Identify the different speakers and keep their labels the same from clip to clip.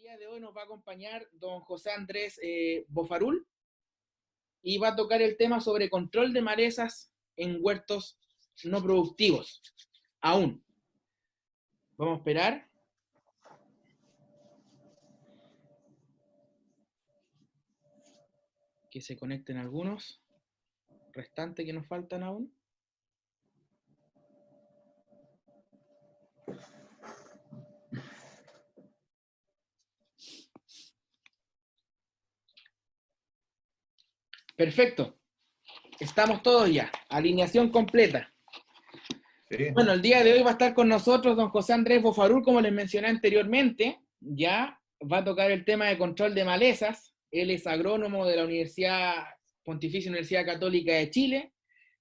Speaker 1: día de hoy nos va a acompañar don José Andrés Bofarul y va a tocar el tema sobre control de malezas en huertos no productivos. Aún. Vamos a esperar. Que se conecten algunos restantes que nos faltan aún. Perfecto. Estamos todos ya. Alineación completa.
Speaker 2: Sí.
Speaker 1: Bueno, el día de hoy va a estar con nosotros don José Andrés Bofarul, como les mencioné anteriormente. Ya va a tocar el tema de control de malezas. Él es agrónomo de la Pontificia Universidad Católica de Chile.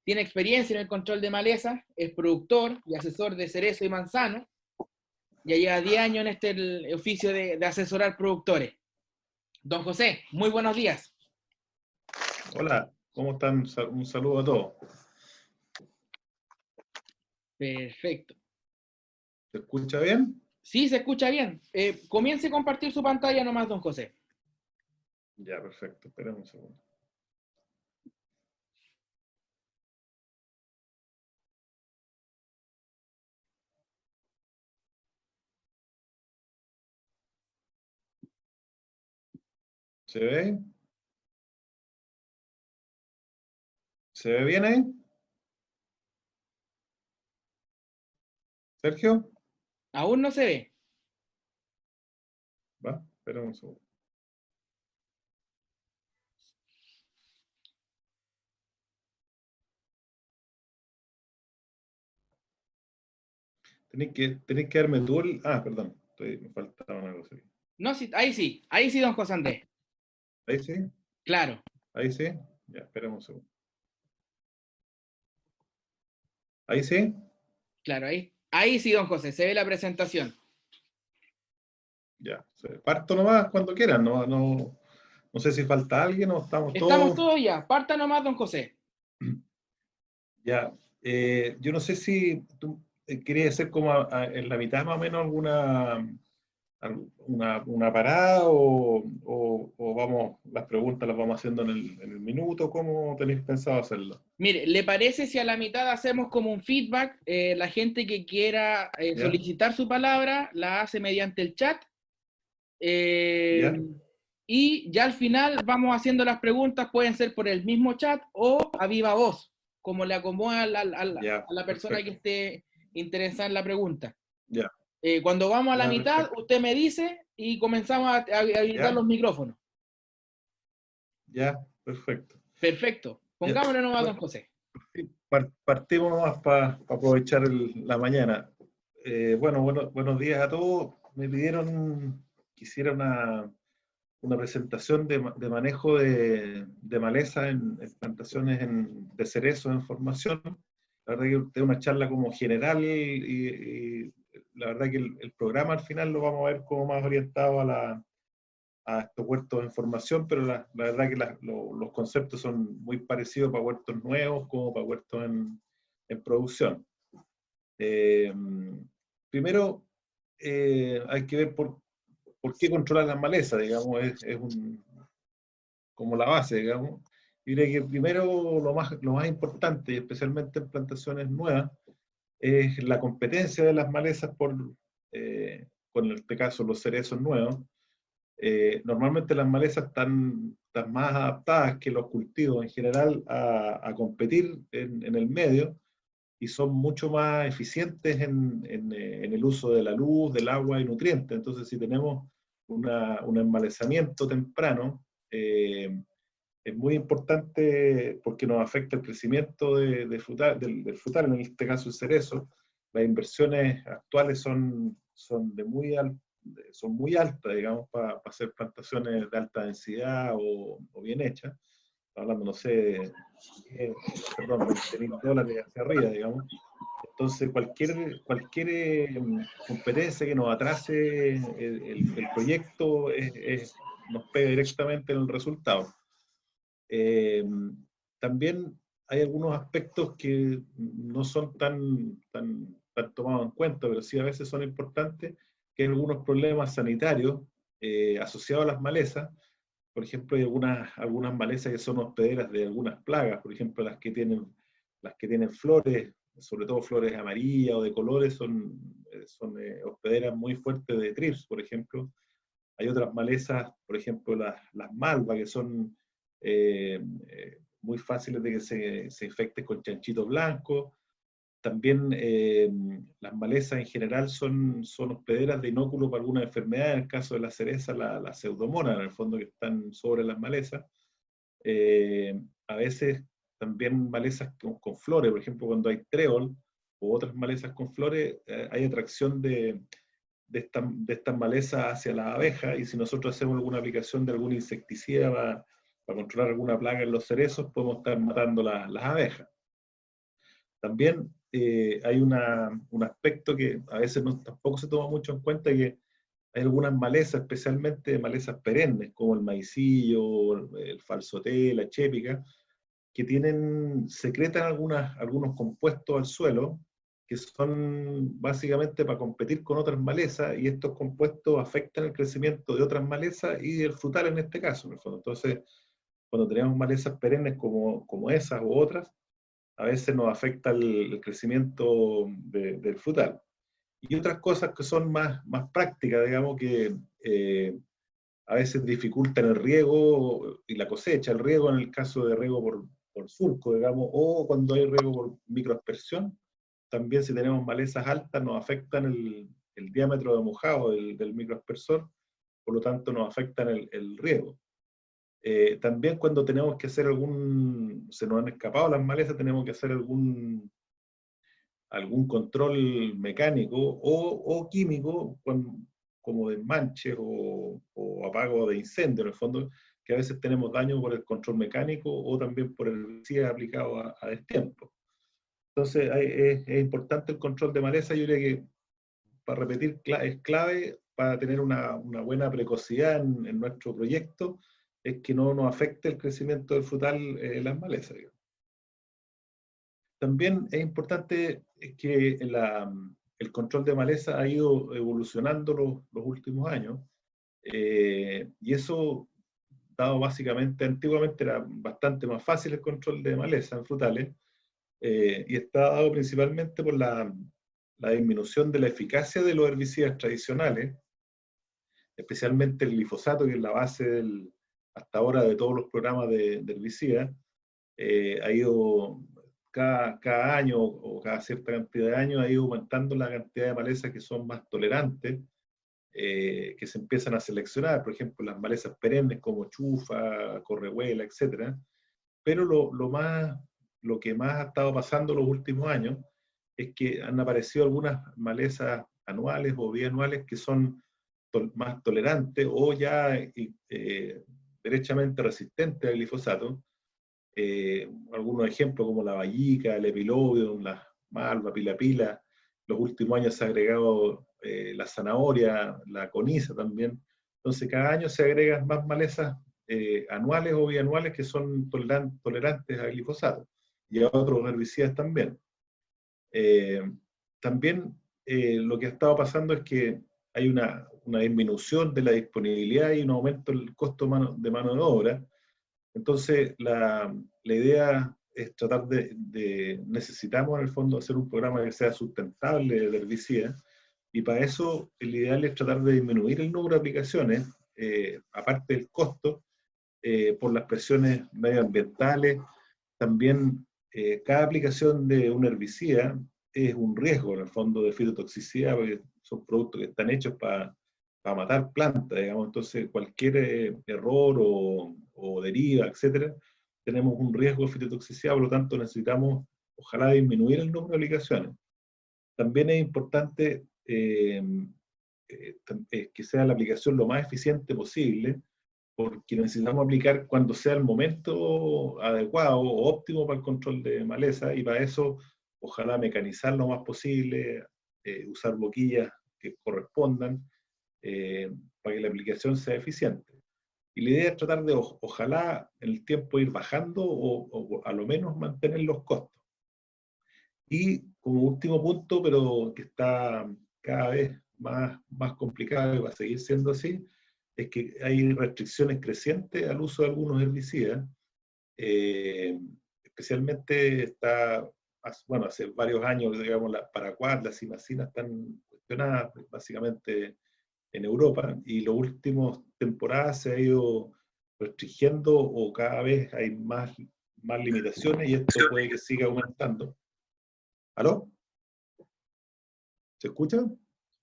Speaker 1: Tiene experiencia en el control de malezas. Es productor y asesor de cerezo y manzano. Ya lleva 10 años en el oficio de asesorar productores. Don José, muy buenos días.
Speaker 2: Hola, ¿cómo están? Un saludo a todos.
Speaker 1: Perfecto.
Speaker 2: ¿Se escucha bien?
Speaker 1: Sí, se escucha bien. Comience a compartir su pantalla nomás, don José.
Speaker 2: Ya, perfecto. Espérame un segundo. ¿Se ve? ¿Se ve bien ahí? ¿Sergio?
Speaker 1: Aún no se ve.
Speaker 2: Va, espérame un segundo. Tenés que darme tú el... Ah, perdón. Me faltaba una cosa.
Speaker 1: No, sí, ahí sí, don José Andrés.
Speaker 2: ¿Ahí sí?
Speaker 1: Claro,
Speaker 2: ¿Ahí sí? Ya, espérame un segundo. ¿Ahí sí?
Speaker 1: claro, ahí sí, don José, se ve la presentación.
Speaker 2: Ya. Parto nomás cuando quieran. No sé si falta alguien o estamos
Speaker 1: Estamos
Speaker 2: todos...
Speaker 1: todos ya. Parta nomás, don José.
Speaker 2: Ya. Yo no sé si tú querías hacer como en la mitad más o menos una parada o vamos, las preguntas las vamos haciendo en el minuto. ¿Cómo tenéis pensado hacerlo?
Speaker 1: Mire, ¿le parece si a la mitad hacemos como un feedback? La gente que quiera
Speaker 2: ¿Ya?
Speaker 1: solicitar su palabra la hace mediante el chat. Eh,
Speaker 2: ¿Ya?
Speaker 1: y ya al final vamos haciendo las preguntas, pueden ser por el mismo chat o a viva voz, como le acomoda a
Speaker 2: Ya,
Speaker 1: la persona que
Speaker 2: perfecto.
Speaker 1: esté interesada en la pregunta.
Speaker 2: Ya,
Speaker 1: Cuando vamos a la
Speaker 2: ya,
Speaker 1: mitad,
Speaker 2: perfecto.
Speaker 1: usted me dice y comenzamos a habilitar
Speaker 2: Ya,
Speaker 1: los micrófonos.
Speaker 2: ya, perfecto.
Speaker 1: Perfecto.
Speaker 2: Ya.
Speaker 1: Pongámosle nomás, don
Speaker 2: Bueno,
Speaker 1: José.
Speaker 2: partimos nomás para aprovechar la mañana. Buenos días a todos. Me pidieron que hiciera una presentación de manejo de maleza en plantaciones de cerezo en formación. La verdad que es una charla como general y la verdad que el programa al final lo vamos a ver como más orientado a estos huertos en formación, pero la verdad que los conceptos son muy parecidos para huertos nuevos como para huertos en producción. Eh, Primero, hay que ver por qué controlar las malezas, digamos, como la base, digamos. Yo diría que primero lo más importante, y especialmente en plantaciones nuevas, es la competencia de las malezas con en este caso los cerezos nuevos. Normalmente las malezas están más adaptadas que los cultivos en general a competir en el medio y son mucho más eficientes en el uso de la luz, del agua y nutrientes. Entonces, si tenemos un emmalezamiento temprano, es muy importante porque nos afecta el crecimiento del frutal, en este caso el cerezo. Las inversiones actuales son muy altas, digamos, para hacer plantaciones de alta densidad o bien hechas. Hablando, no sé, perdón, $20,000 hacia arriba, digamos. Entonces, cualquier competencia que nos atrase el proyecto nos pega directamente en el resultado. Eh, También hay algunos aspectos que no son tan tomados en cuenta, pero sí a veces son importantes, que hay algunos problemas sanitarios asociado a las malezas. Por ejemplo, hay algunas malezas que son hospederas de algunas plagas, por ejemplo, las que tienen flores, sobre todo flores amarillas o de colores, son hospederas muy fuertes de trips, por ejemplo. Hay otras malezas, por ejemplo, las malvas, que son muy fáciles de que se infecten con chanchitos blancos. También las malezas en general son hospederas de inóculos para alguna enfermedad, en el caso de la cereza, la pseudomonas, en el fondo, que están sobre las malezas. A veces también malezas con flores, por ejemplo, cuando hay trébol o otras malezas con flores, hay atracción de estas malezas hacia las abejas, y si nosotros hacemos alguna aplicación de algún insecticida para controlar alguna plaga en los cerezos, podemos estar matando las abejas. También hay un aspecto que a veces tampoco se toma mucho en cuenta, que hay algunas malezas, especialmente malezas perennes, como el maicillo, el falsoté, la chépica, que secretan algunos compuestos al suelo, que son básicamente para competir con otras malezas, y estos compuestos afectan el crecimiento de otras malezas y del frutal en este caso, en el fondo. Entonces, cuando tenemos malezas perennes como esas u otras, a veces nos afecta el crecimiento del frutal. Y otras cosas que son más prácticas, digamos, que a veces dificultan el riego y la cosecha. El riego en el caso de riego por surco, digamos, o cuando hay riego por microaspersión. También, si tenemos malezas altas, nos afectan el diámetro de mojado del microaspersor, por lo tanto nos afectan el riego. También cuando tenemos que hacer se nos han escapado las malezas, tenemos que hacer algún control mecánico o químico, como desmanches o apago de incendio, en el fondo, que a veces tenemos daño por el control mecánico o también por el herbicida aplicado a destiempo. Entonces es importante el control de maleza. Yo diría que, para repetir, es clave para tener una buena precocidad en nuestro proyecto, es que no nos afecte el crecimiento del frutal las malezas. También es importante que el control de maleza ha ido evolucionando los últimos años, y eso, dado básicamente, antiguamente era bastante más fácil el control de maleza en frutales, y está dado principalmente por la disminución de la eficacia de los herbicidas tradicionales, especialmente el glifosato, que es la base hasta ahora de todos los programas de herbicidas. Ha ido cada año o cada cierta cantidad de años, ha ido aumentando la cantidad de malezas que son más tolerantes, que se empiezan a seleccionar, por ejemplo, las malezas perennes como chufa, correhuela, etc. Pero lo que más ha estado pasando los últimos años es que han aparecido algunas malezas anuales o bianuales que son más tolerantes o ya derechamente resistentes al glifosato. Algunos ejemplos como la vallica, el epilodium, la malva, pila. Los últimos años se ha agregado la zanahoria, la coniza también. Entonces, cada año se agregan más malezas anuales o bianuales que son tolerantes al glifosato y a otros herbicidas también. También lo que ha estado pasando es que hay una disminución de la disponibilidad y un aumento del costo de mano de obra. Entonces, la idea es tratar necesitamos en el fondo hacer un programa que sea sustentable de herbicidas, y para eso el ideal es tratar de disminuir el número de aplicaciones, aparte del costo, por las presiones medioambientales. También cada aplicación de un herbicida es un riesgo en el fondo de fitotoxicidad, porque son productos que están hechos para matar plantas, digamos. Entonces cualquier error o deriva, etcétera, tenemos un riesgo de fitotoxicidad, por lo tanto necesitamos, ojalá, disminuir el número de aplicaciones. También es importante que sea la aplicación lo más eficiente posible, porque necesitamos aplicar cuando sea el momento adecuado o óptimo para el control de maleza, y para eso, ojalá, mecanizar lo más posible, usar boquillas que correspondan, para que la aplicación sea eficiente. Y la idea es tratar de, ojalá, en el tiempo ir bajando o a lo menos mantener los costos. Y como último punto, pero que está cada vez más complicado y va a seguir siendo así, es que hay restricciones crecientes al uso de algunos herbicidas. Especialmente hace varios años, digamos, la paraquat, la simacina están cuestionadas básicamente en Europa, y las últimas temporadas se ha ido restringiendo o cada vez hay más limitaciones, y esto puede que siga aumentando. ¿Aló? ¿Se escucha?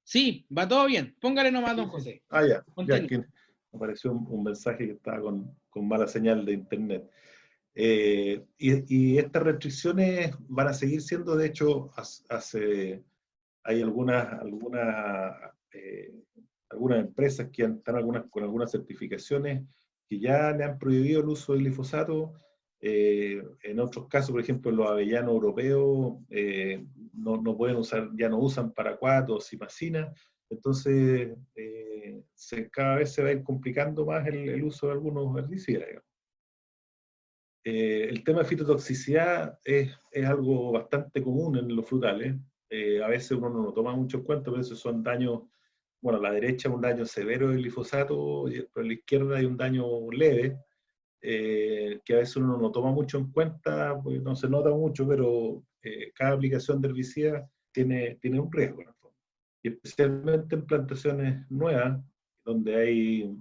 Speaker 1: Sí, va todo bien. Póngale nomás, don José.
Speaker 2: Ya,
Speaker 1: Continúe.
Speaker 2: aquí me apareció un mensaje que estaba con mala señal de internet. Y estas restricciones van a seguir siendo, de hecho, hay algunas empresas que están con algunas certificaciones que ya le han prohibido el uso del glifosato. En otros casos, por ejemplo, los avellanos europeos no pueden usar, ya no usan paraquat o simacina. Entonces, cada vez se va a ir complicando más el uso de algunos herbicidas, digamos. El tema de fitotoxicidad es algo bastante común en los frutales. A veces uno no lo toma mucho en cuenta, pero esos son daños, bueno, a la derecha un daño severo del glifosato, pero a la izquierda hay un daño leve, que a veces uno no toma mucho en cuenta, porque no se nota mucho, pero cada aplicación de herbicida tiene un riesgo, en el fondo. Y especialmente en plantaciones nuevas, donde hay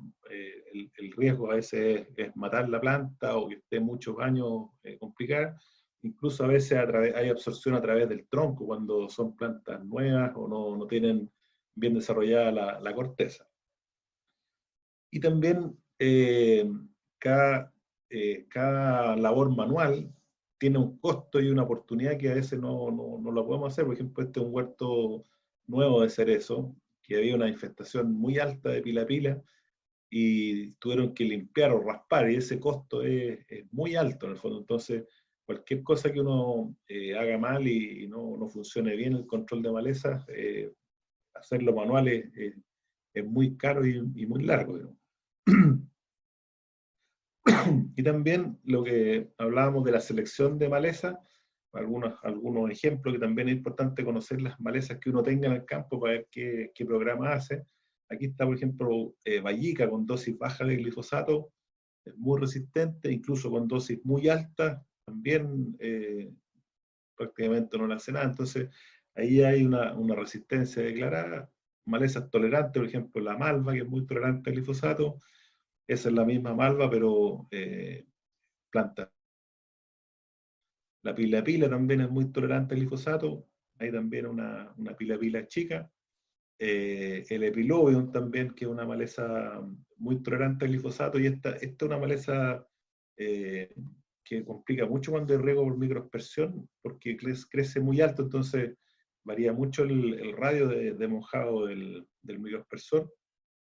Speaker 2: el riesgo a veces es matar la planta o que esté muchos años complicada. Incluso a veces hay absorción a través del tronco cuando son plantas nuevas o no tienen bien desarrollada la corteza. Y también cada labor manual tiene un costo y una oportunidad que a veces no la podemos hacer. Por ejemplo, este es un huerto nuevo de cerezo, que había una infestación muy alta de pila y tuvieron que limpiar o raspar, y ese costo es muy alto en el fondo. Entonces, cualquier cosa que uno haga mal y no funcione bien el control de malezas, hacerlo manual es muy caro y muy largo, digamos. Y también lo que hablábamos de la selección de malezas, algunos ejemplos, que también es importante conocer las malezas que uno tenga en el campo para ver qué programa hace. Aquí está, por ejemplo, Vallica con dosis baja de glifosato, es muy resistente, incluso con dosis muy altas, también prácticamente no le hace nada. Entonces, ahí hay una resistencia declarada. Malezas tolerantes, por ejemplo, la malva, que es muy tolerante al glifosato, esa es la misma malva, pero planta. La pila también es muy tolerante al glifosato, hay también una pila chica. El epilobium también, que es una maleza muy tolerante al glifosato, y esta es una maleza que complica mucho cuando hay riego por microaspersión, porque crece muy alto, entonces varía mucho el radio de mojado del microaspersor.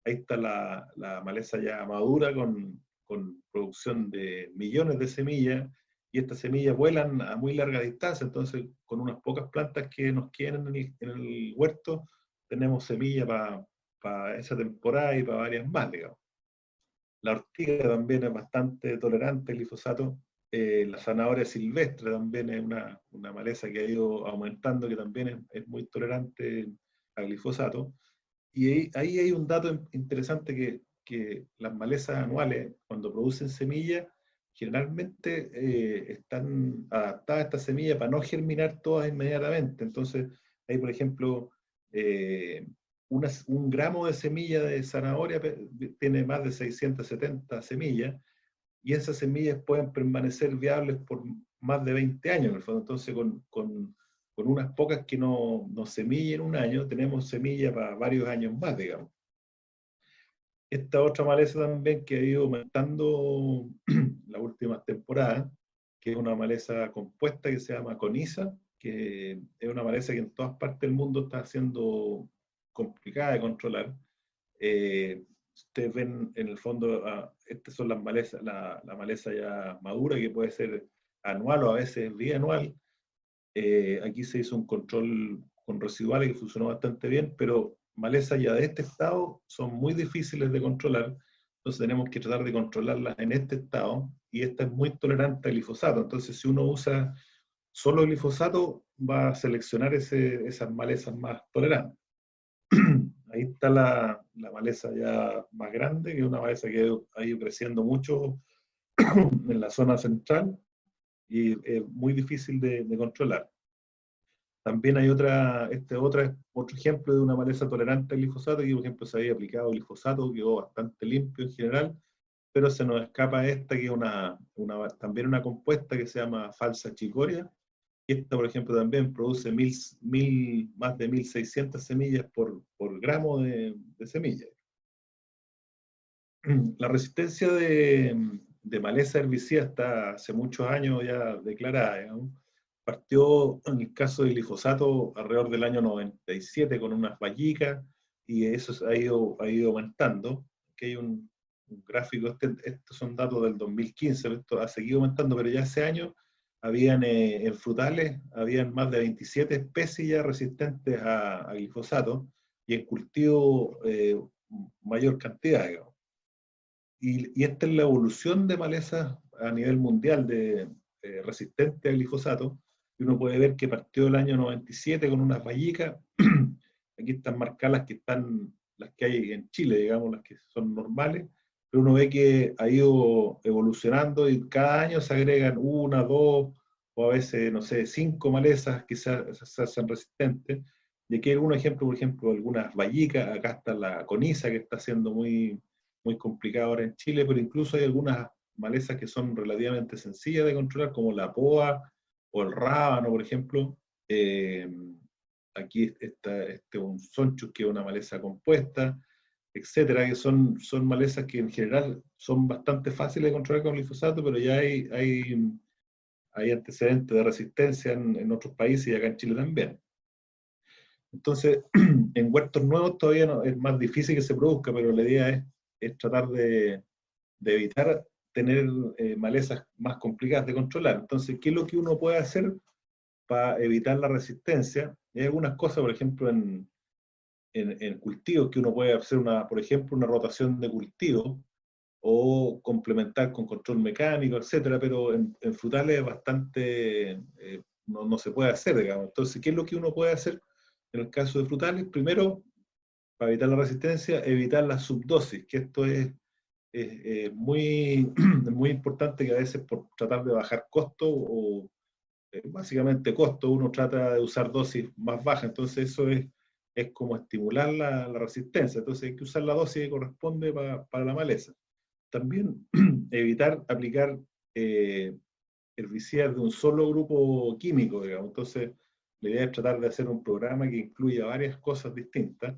Speaker 2: Ahí está la maleza ya madura con producción de millones de semillas, y estas semillas vuelan a muy larga distancia, entonces con unas pocas plantas que nos queden en el huerto, tenemos semilla para esa temporada y para varias más, digamos. La ortiga también es bastante tolerante al glifosato. La zanahoria silvestre también es una maleza que ha ido aumentando, que también es muy tolerante al glifosato. Y ahí hay un dato interesante, que las malezas anuales, cuando producen semillas, generalmente están adaptadas a esta semilla para no germinar todas inmediatamente. Entonces, hay, por ejemplo, un gramo de semilla de zanahoria tiene más de 670 semillas, y esas semillas pueden permanecer viables por más de 20 años, en el fondo. Entonces, con unas pocas que no semillen un año, tenemos semilla para varios años más, digamos. Esta otra maleza también que ha ido aumentando las últimas temporadas, que es una maleza compuesta que se llama coniza, que es una maleza que en todas partes del mundo está siendo complicada de controlar. Ustedes ven en el fondo, estas son las malezas, la maleza ya madura, que puede ser anual o a veces bianual. Aquí se hizo un control con residuales que funcionó bastante bien, pero malezas ya de este estado son muy difíciles de controlar, entonces tenemos que tratar de controlarlas en este estado, y esta es muy tolerante al glifosato. Entonces, si uno usa solo glifosato, va a seleccionar esas malezas más tolerantes. Ahí está la maleza ya más grande, que es una maleza que ha ido creciendo mucho en la zona central y es muy difícil de controlar. También hay otro ejemplo de una maleza tolerante al glifosato, que por ejemplo se había aplicado glifosato, quedó bastante limpio en general, pero se nos escapa esta, que es también una compuesta que se llama falsa chicoria. Y esta, por ejemplo, también produce más de 1.600 semillas por gramo de semilla. La resistencia de maleza herbicida está hace muchos años ya declarada, digamos. Partió en el caso del glifosato alrededor del año 97 con unas vallicas, y eso ha ido aumentando. Aquí hay un gráfico, estos son datos del 2015, esto ha seguido aumentando, pero ya hace años en frutales habían más de 27 especies ya resistentes a glifosato, y en cultivo mayor cantidad, digamos. Y esta es la evolución de malezas a nivel mundial resistente al glifosato. Y uno puede ver que partió el año 97 con unas vallicas. Aquí están marcadas las que hay en Chile, digamos, las que son normales. Pero uno ve que ha ido evolucionando y cada año se agregan una, dos, o a veces, no sé, 5 malezas que se hacen resistentes. Y aquí hay algún ejemplo, por ejemplo, algunas vallicas. Acá está la coniza, que está siendo muy complicada ahora en Chile, pero incluso hay algunas malezas que son relativamente sencillas de controlar, como la poa o el rábano, por ejemplo. Eh, Aquí está un sonchus, que es una maleza compuesta, etcétera, que son malezas que en general son bastante fáciles de controlar con glifosato, pero ya hay antecedentes de resistencia en otros países y acá en Chile también. Entonces, en huertos nuevos todavía es más difícil que se produzca, pero la idea es tratar de evitar tener malezas más complicadas de controlar. Entonces, ¿qué es lo que uno puede hacer para evitar la resistencia? Hay algunas cosas, por ejemplo, en cultivos, que uno puede hacer, por ejemplo, una rotación de cultivo o complementar con control mecánico, etcétera, pero en frutales es bastante, no se puede hacer, digamos. Entonces, ¿qué es lo que uno puede hacer en el caso de frutales? Primero, para evitar la resistencia, evitar la subdosis, que esto es muy importante, que a veces por tratar de bajar costo o básicamente costo, uno trata de usar dosis más bajas, entonces eso es como estimular la resistencia, entonces hay que usar la dosis que corresponde para la maleza. También evitar aplicar herbicidas de un solo grupo químico, digamos. Entonces la idea es tratar de hacer un programa que incluya varias cosas distintas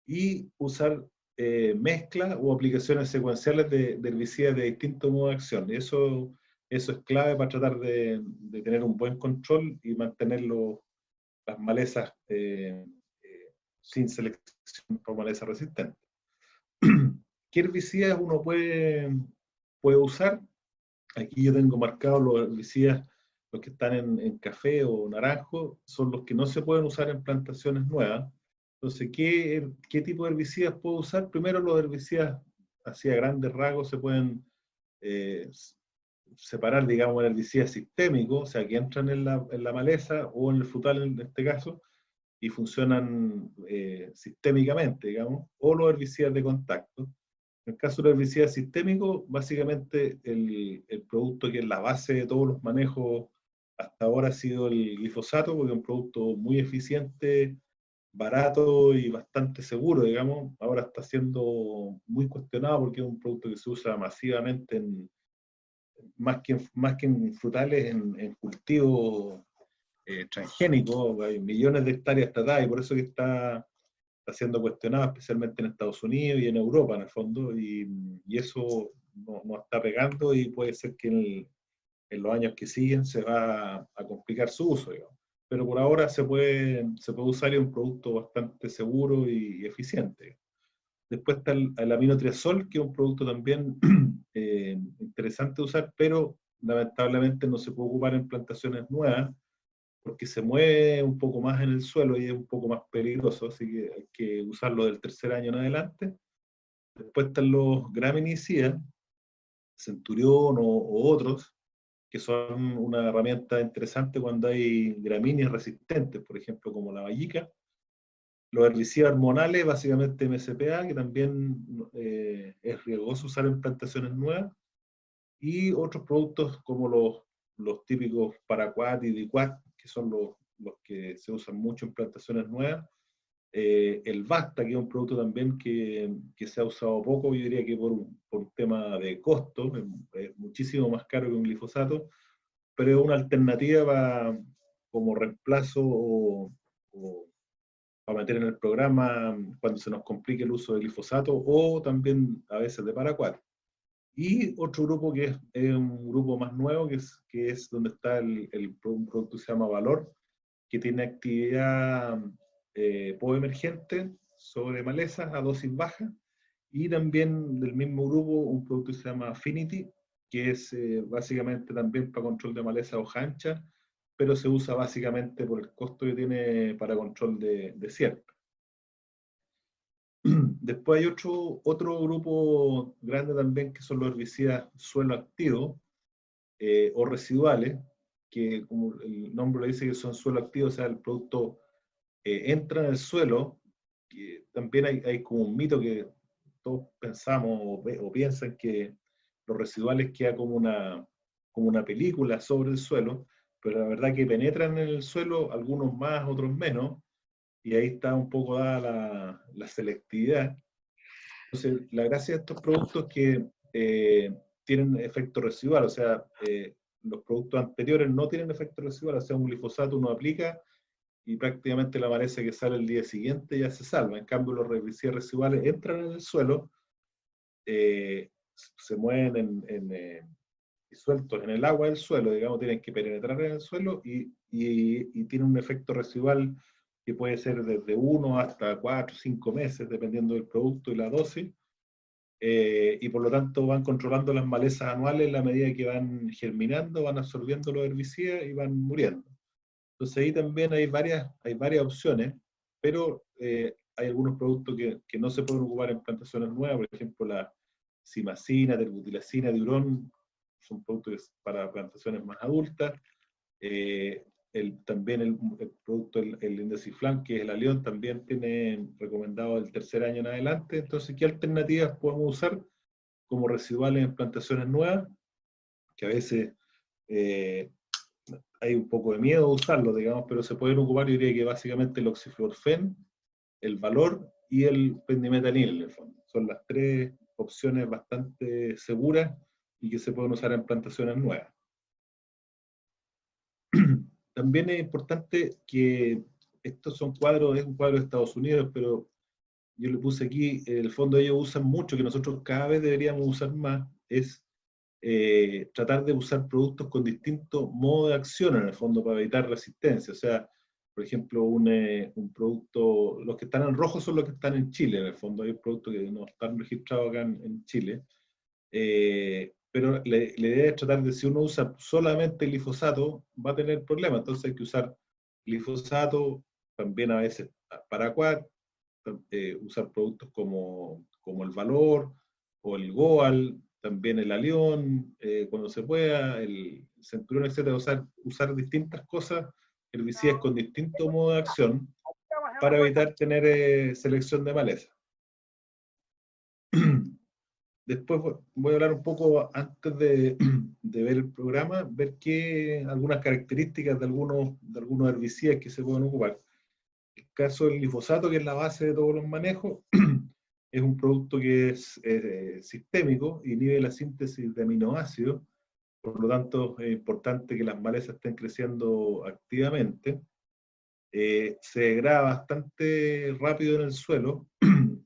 Speaker 2: y usar mezclas o aplicaciones secuenciales de herbicidas de distintos modos de acción. Y eso es clave para tratar de tener un buen control y mantener las malezas sin selección por malezas resistentes. ¿Qué herbicidas uno puede usar? Aquí yo tengo marcados los herbicidas, los que están en café o naranjo, son los que no se pueden usar en plantaciones nuevas. Entonces, ¿qué tipo de herbicidas puedo usar? Primero, los herbicidas, así a grandes rasgos, se pueden eh, separar, digamos, el herbicida sistémico, o sea, que entran en la maleza o en el frutal en este caso, y funcionan sistémicamente, digamos, o los herbicidas de contacto. En el caso del herbicida sistémico, básicamente el producto que es la base de todos los manejos hasta ahora ha sido el glifosato, porque es un producto muy eficiente, barato y bastante seguro, digamos. Ahora está siendo muy cuestionado porque es un producto que se usa masivamente más que en frutales, en cultivos transgénicos. Hay millones de hectáreas tratadas, y por eso que está siendo cuestionado, especialmente en Estados Unidos y en Europa, en el fondo, y eso no está pegando, y puede ser que en los años que siguen se va a complicar su uso, digamos. Pero por ahora se puede usar, y es un producto bastante seguro y eficiente. Después está el aminotriazol, que es un producto también interesante de usar, pero lamentablemente no se puede ocupar en plantaciones nuevas, porque se mueve un poco más en el suelo y es un poco más peligroso, así que hay que usarlo del tercer año en adelante. Después están los graminicidas, Centurión o otros, que son una herramienta interesante cuando hay gramíneas resistentes, por ejemplo, como la vallica. Los herbicidas hormonales, básicamente MSPA, que también es riesgoso usar en plantaciones nuevas, y otros productos como los típicos Paraquat y Diquat, que son los que se usan mucho en plantaciones nuevas. El Basta, que es un producto también que se ha usado poco, yo diría que por un tema de costo, es muchísimo más caro que un glifosato, pero es una alternativa como reemplazo o para meter en el programa cuando se nos complique el uso de glifosato o también a veces de Paraquat. Y otro grupo que es un grupo más nuevo, que es donde está un producto que se llama Valor, que tiene actividad poemergente sobre malezas a dosis baja, y también del mismo grupo un producto que se llama Affinity, que es básicamente también para control de maleza hoja ancha, pero se usa básicamente por el costo que tiene para control de sierpe. Después hay otro grupo grande también, que son los herbicidas suelo activo o residuales, que como el nombre lo dice, que son suelo activo, o sea, el producto entra en el suelo. Que también hay como un mito que todos pensamos o piensan que los residuales queda como una película sobre el suelo, pero la verdad que penetran en el suelo, algunos más, otros menos, y ahí está un poco dada la selectividad. Entonces, la gracia de estos productos es que tienen efecto residual, o sea, los productos anteriores no tienen efecto residual, o sea, un glifosato uno aplica y prácticamente la maleza que sale el día siguiente ya se salva. En cambio, los herbicidas residuales entran en el suelo, se mueven disueltos en el agua del suelo, digamos, tienen que penetrar en el suelo y tienen un efecto residual que puede ser desde 1 hasta 4, 5 meses, dependiendo del producto y la dosis. Y por lo tanto van controlando las malezas anuales en la medida que van germinando, van absorbiendo los herbicidas y van muriendo. Entonces ahí también hay varias opciones, pero hay algunos productos que no se pueden ocupar en plantaciones nuevas, por ejemplo la simacina, terbutilacina, diurón, son productos para plantaciones más adultas. También el producto, el Indeciflan, que es el Alión, también tiene recomendado el tercer año en adelante. Entonces, ¿qué alternativas podemos usar como residuales en plantaciones nuevas? Que a veces hay un poco de miedo a usarlo, digamos, pero se pueden ocupar, yo diría que básicamente el oxiflorfen, el Valor y el pendimetanil, en el fondo. Son las tres opciones bastante seguras y que se pueden usar en plantaciones nuevas. También es importante que estos son cuadros, es un cuadro de Estados Unidos, pero yo le puse aquí, en el fondo ellos usan mucho, que nosotros cada vez deberíamos usar más, es tratar de usar productos con distintos modos de acción, en el fondo, para evitar resistencia. O sea, por ejemplo, un producto, los que están en rojo son los que están en Chile, en el fondo hay productos que no están registrados acá en Chile. Pero la idea es tratar de, si uno usa solamente glifosato, va a tener problemas. Entonces hay que usar glifosato, también a veces Paraquat, usar productos como el Valor o el Goal, también el Alión, cuando se pueda, el Centurión, etc. Usar distintas cosas, herbicidas con distinto modo de acción, para evitar tener selección de maleza. Después voy a hablar un poco, antes de ver el programa, ver algunas características de algunos herbicidas que se pueden ocupar. El caso del glifosato, que es la base de todos los manejos, es un producto que es sistémico, inhibe la síntesis de aminoácidos, por lo tanto es importante que las malezas estén creciendo activamente. Se degrada bastante rápido en el suelo,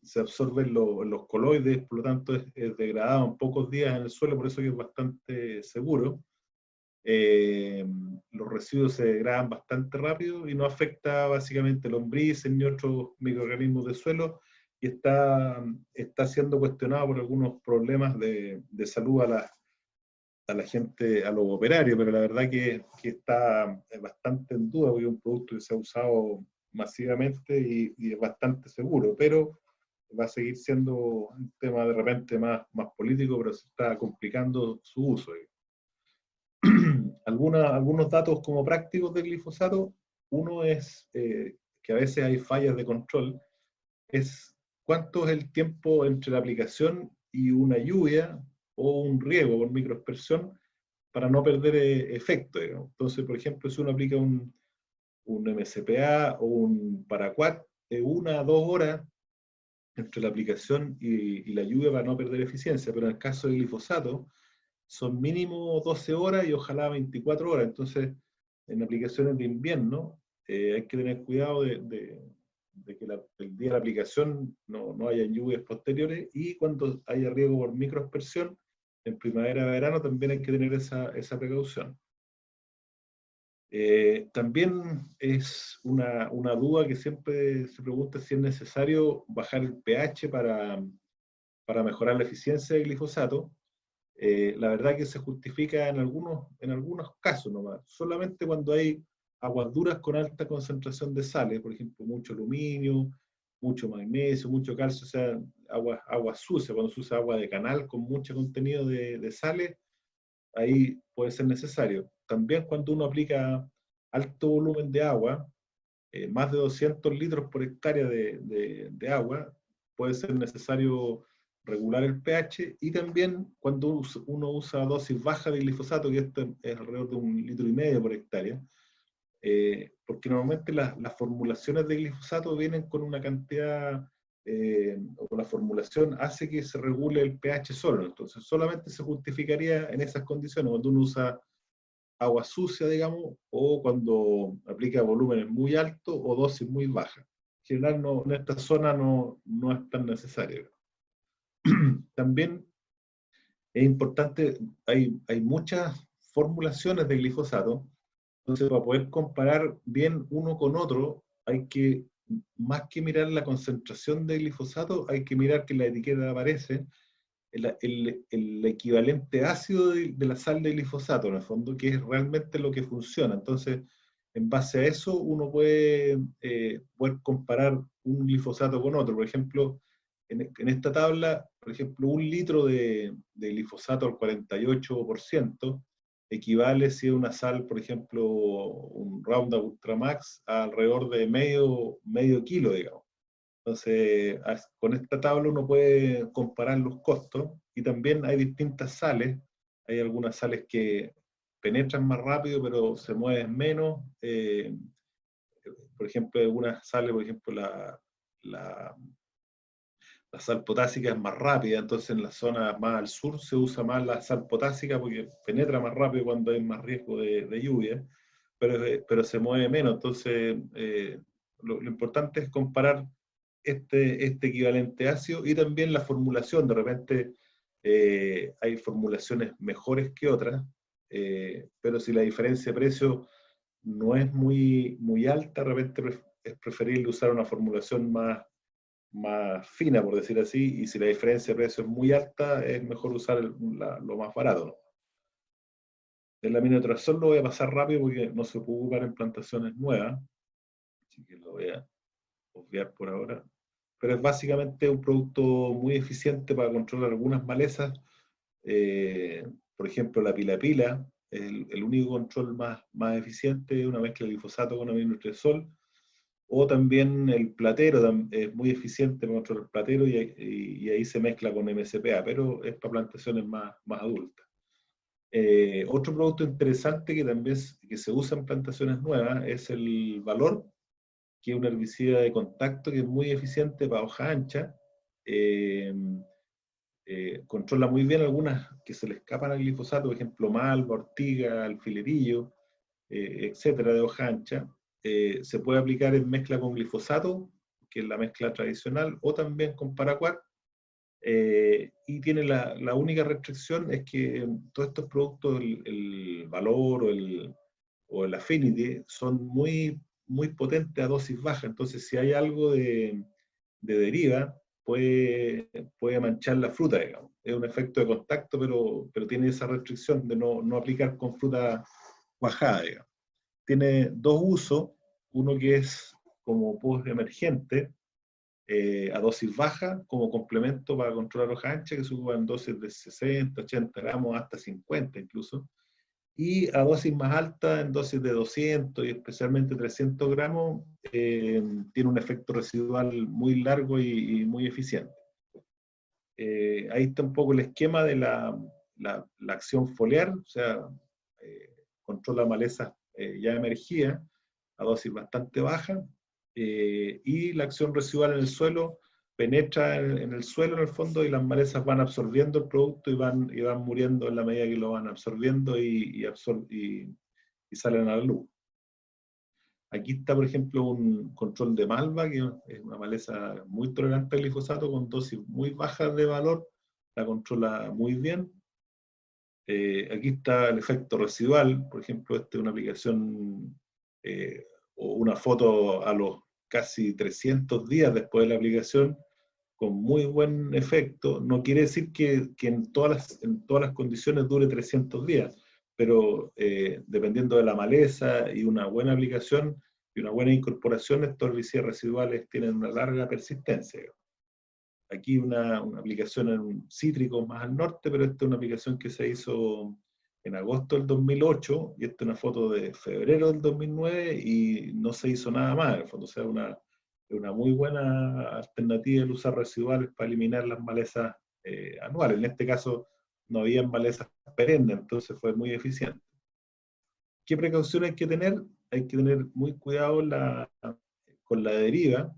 Speaker 2: se absorbe en los coloides, por lo tanto es degradado en pocos días en el suelo, por eso que es bastante seguro. Los residuos se degradan bastante rápido y no afecta básicamente lombrices ni otros microorganismos de suelo, y está siendo cuestionado por algunos problemas de salud a la gente, a los operarios, pero la verdad que está bastante en duda, porque es un producto que se ha usado masivamente y es bastante seguro, pero va a seguir siendo un tema de repente más político, pero se está complicando su uso. Algunos datos como prácticos del glifosato. Uno es, que a veces hay fallas de control, es cuánto es el tiempo entre la aplicación y una lluvia o un riego por microaspersión para no perder efecto, digamos. Entonces, por ejemplo, si uno aplica un MCPA o un paraquat, 1 a 2 horas entre la aplicación y la lluvia para no perder eficiencia, pero en el caso del glifosato son mínimo 12 horas y ojalá 24 horas. Entonces, en aplicaciones de invierno hay que tener cuidado de que el día de la aplicación no haya lluvias posteriores, y cuando haya riego por microaspersión, en primavera-verano también hay que tener esa precaución. También es una duda que siempre se pregunta si es necesario bajar el pH para mejorar la eficiencia del glifosato. La verdad que se justifica en algunos casos nomás, solamente cuando hay aguas duras con alta concentración de sales, por ejemplo, mucho aluminio, mucho magnesio, mucho calcio, o sea, agua sucia, cuando se usa agua de canal con mucho contenido de sales, ahí puede ser necesario. También cuando uno aplica alto volumen de agua, más de 200 litros por hectárea de agua, puede ser necesario regular el pH, y también cuando uno usa dosis baja de glifosato, que esto es alrededor de 1,5 litros por hectárea, porque normalmente las formulaciones de glifosato vienen con una cantidad, o la formulación hace que se regule el pH solo, entonces solamente se justificaría en esas condiciones, cuando uno usa agua sucia, digamos, o cuando aplica volúmenes muy altos o dosis muy bajas. En general, en esta zona no es tan necesario. También es importante, hay muchas formulaciones de glifosato, entonces para poder comparar bien uno con otro, hay que, más que mirar la concentración de glifosato, hay que mirar que en la etiqueta aparece el equivalente ácido de la sal de glifosato, en el fondo, que es realmente lo que funciona. Entonces, en base a eso, uno puede comparar un glifosato con otro. Por ejemplo, en esta tabla, por ejemplo, 1 litro de glifosato al 48% equivale, si es una sal, por ejemplo, un Roundup Ultramax, a alrededor de medio kilo, digamos. Entonces, con esta tabla uno puede comparar los costos, y también hay distintas sales. Hay algunas sales que penetran más rápido, pero se mueven menos. Por ejemplo, algunas sales, por ejemplo, la, la sal potásica es más rápida, entonces en la zona más al sur se usa más la sal potásica porque penetra más rápido cuando hay más riesgo de lluvia, pero se mueve menos. Entonces, lo importante es comparar este equivalente ácido y también la formulación. De repente hay formulaciones mejores que otras, pero si la diferencia de precio no es muy alta, de repente es preferible usar una formulación más fina, por decir así, y si la diferencia de precio es muy alta, es mejor usar lo más barato, ¿no? El aminotrazol lo voy a pasar rápido porque no se puede ocupar en plantaciones nuevas, así que lo voy a obviar por ahora. Pero es básicamente un producto muy eficiente para controlar algunas malezas. Por ejemplo, la pila-pila, el único control más eficiente es una mezcla de glifosato con aminotrazol. O también el platero es muy eficiente para controlar el platero, y ahí se mezcla con MCPA, pero es para plantaciones más adultas. Otro producto interesante que también que se usa en plantaciones nuevas es el Valor, que es un herbicida de contacto que es muy eficiente para hoja ancha. Controla muy bien algunas que se le escapan al glifosato, por ejemplo, malva, ortiga, alfilerillo, etcétera, de hoja ancha. Se puede aplicar en mezcla con glifosato, que es la mezcla tradicional, o también con paraquat. Y tiene la única restricción es que todos estos productos, el Valor o el Affinity, son muy potentes a dosis baja. Entonces, si hay algo de deriva, puede manchar la fruta, digamos. Es un efecto de contacto, pero tiene esa restricción de no aplicar con fruta cuajada, digamos. Tiene dos usos, uno que es como post emergente, a dosis baja, como complemento para controlar hoja ancha, que se ocupa en dosis de 60, 80 gramos, hasta 50 incluso. y a dosis más alta, en dosis de 200 y especialmente 300 gramos, tiene un efecto residual muy largo y muy eficiente. Ahí está un poco el esquema de la acción foliar, o sea, controla malezas ya emergidas a dosis bastante baja, y la acción residual en el suelo penetra en el suelo en el fondo y las malezas van absorbiendo el producto y van muriendo en la medida que lo van absorbiendo y salen a la luz. Aquí está, por ejemplo, un control de malva, que es una maleza muy tolerante al glifosato, con dosis muy bajas de valor, la controla muy bien. Aquí está el efecto residual, por ejemplo, esta es una aplicación o una foto a los casi 300 días después de la aplicación, con muy buen efecto. No quiere decir que en todas las condiciones dure 300 días, pero dependiendo de la maleza y una buena aplicación y una buena incorporación, estos herbicidas residuales tienen una larga persistencia. Aquí una aplicación en cítricos más al norte, pero esta es una aplicación que se hizo en agosto del 2008, y esta es una foto de febrero del 2009, y no se hizo nada más. En el fondo, o sea, una muy buena alternativa el usar residuales para eliminar las malezas anuales. En este caso no había malezas perennes, entonces fue muy eficiente. ¿Qué precauciones hay que tener? Hay que tener muy cuidado con la deriva.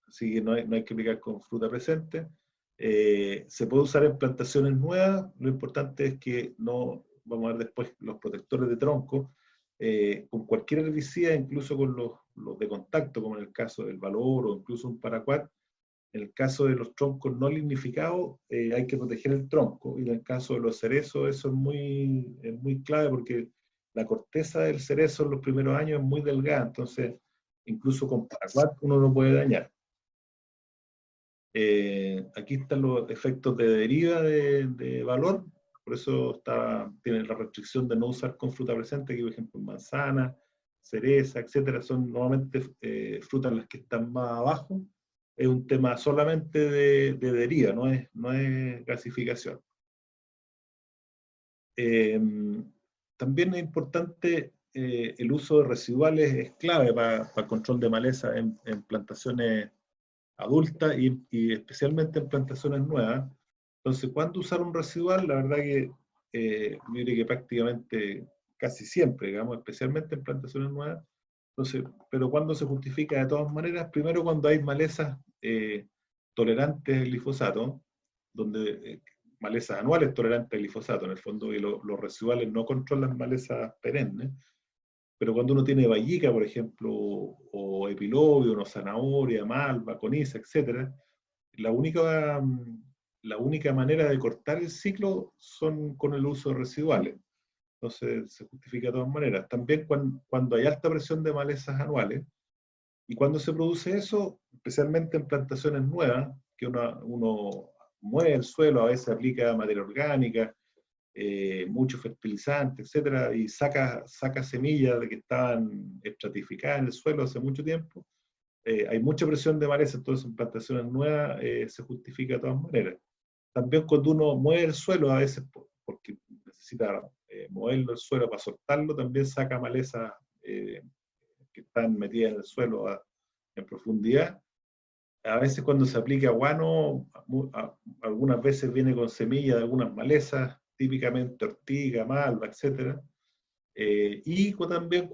Speaker 2: Así que no hay que aplicar con fruta presente. Se puede usar en plantaciones nuevas. Lo importante es que no, vamos a ver después los protectores de tronco, con cualquier herbicida, incluso con los de contacto, como en el caso del Valor o incluso un Paraquat. En el caso de los troncos no lignificados, hay que proteger el tronco, y en el caso de los cerezos eso es muy clave, porque la corteza del cerezo en los primeros años es muy delgada, entonces incluso con Paraquat uno lo puede dañar. Aquí están los efectos de deriva de Valor, por eso tiene la restricción de no usar con fruta presente, aquí por ejemplo manzana, cereza, etcétera, son normalmente frutas las que están más abajo. Es un tema solamente de deriva, no es gasificación. También es importante, el uso de residuales es clave para el control de maleza en plantaciones adultas y especialmente en plantaciones nuevas. Entonces, ¿cuándo usar un residual? La verdad que yo diría que prácticamente casi siempre, digamos, especialmente en plantaciones nuevas. Entonces, pero ¿cuándo se justifica? De todas maneras, primero cuando hay malezas tolerantes al glifosato, donde malezas anuales tolerantes al glifosato, en el fondo, y los residuales no controlan malezas perennes. Pero cuando uno tiene vallica, por ejemplo, o epilobio, o zanahoria, malva, coniza, etc., la única manera de cortar el ciclo son con el uso de residuales. Entonces se justifica de todas maneras. También cuando hay alta presión de malezas anuales, y cuando se produce eso, especialmente en plantaciones nuevas, que uno mueve el suelo, a veces aplica materia orgánica, mucho fertilizante, etcétera, y saca semillas de que estaban estratificadas en el suelo hace mucho tiempo. Hay mucha presión de maleza, entonces en plantaciones nuevas se justifica de todas maneras. También cuando uno mueve el suelo, a veces porque necesita moverlo el suelo para soltarlo, también saca malezas que están metidas en el suelo en profundidad. A veces cuando se aplica guano, algunas veces viene con semillas de algunas malezas, típicamente ortiga, malva, etc. Y también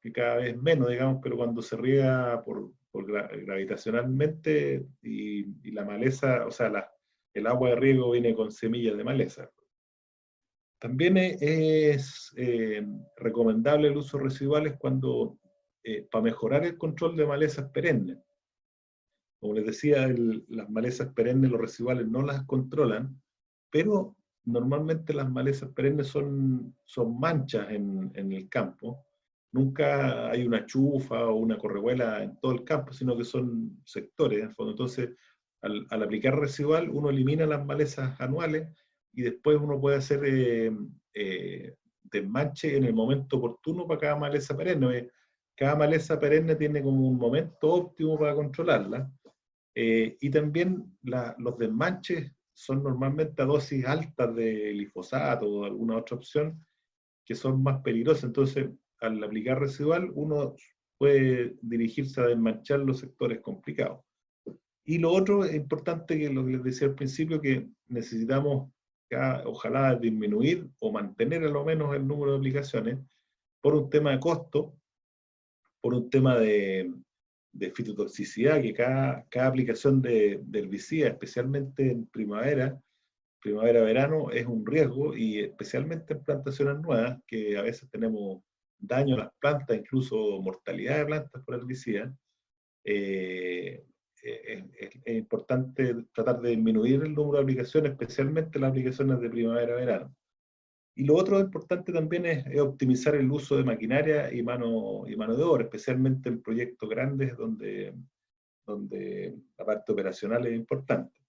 Speaker 2: que cada vez menos, digamos, pero cuando se riega gravitacionalmente y la maleza, o sea, el agua de riego viene con semillas de maleza. También es recomendable el uso de residuales para mejorar el control de malezas perennes. Como les decía, las malezas perennes, los residuales no las controlan, pero normalmente las malezas perennes son manchas en el campo. Nunca hay una chufa o una correhuela en todo el campo, sino que son sectores, en el fondo. Entonces, al aplicar residual, uno elimina las malezas anuales y después uno puede hacer desmanche en el momento oportuno para cada maleza perenne. Cada maleza perenne tiene como un momento óptimo para controlarla. Y también los desmanches son normalmente a dosis altas de glifosato o alguna otra opción que son más peligrosas. Entonces, al aplicar residual, uno puede dirigirse a desmanchar los sectores complicados. Y lo otro es importante, que lo que les decía al principio, que necesitamos ojalá disminuir o mantener a lo menos el número de aplicaciones por un tema de costo, por un tema de fitotoxicidad, que cada aplicación de herbicida, especialmente en primavera-verano, es un riesgo, y especialmente en plantaciones nuevas, que a veces tenemos daño a las plantas, incluso mortalidad de plantas por herbicida. Es importante tratar de disminuir el número de aplicaciones, especialmente las aplicaciones de primavera-verano. Y lo otro importante también es optimizar el uso de maquinaria y mano de obra, especialmente en proyectos grandes donde la parte operacional es importante.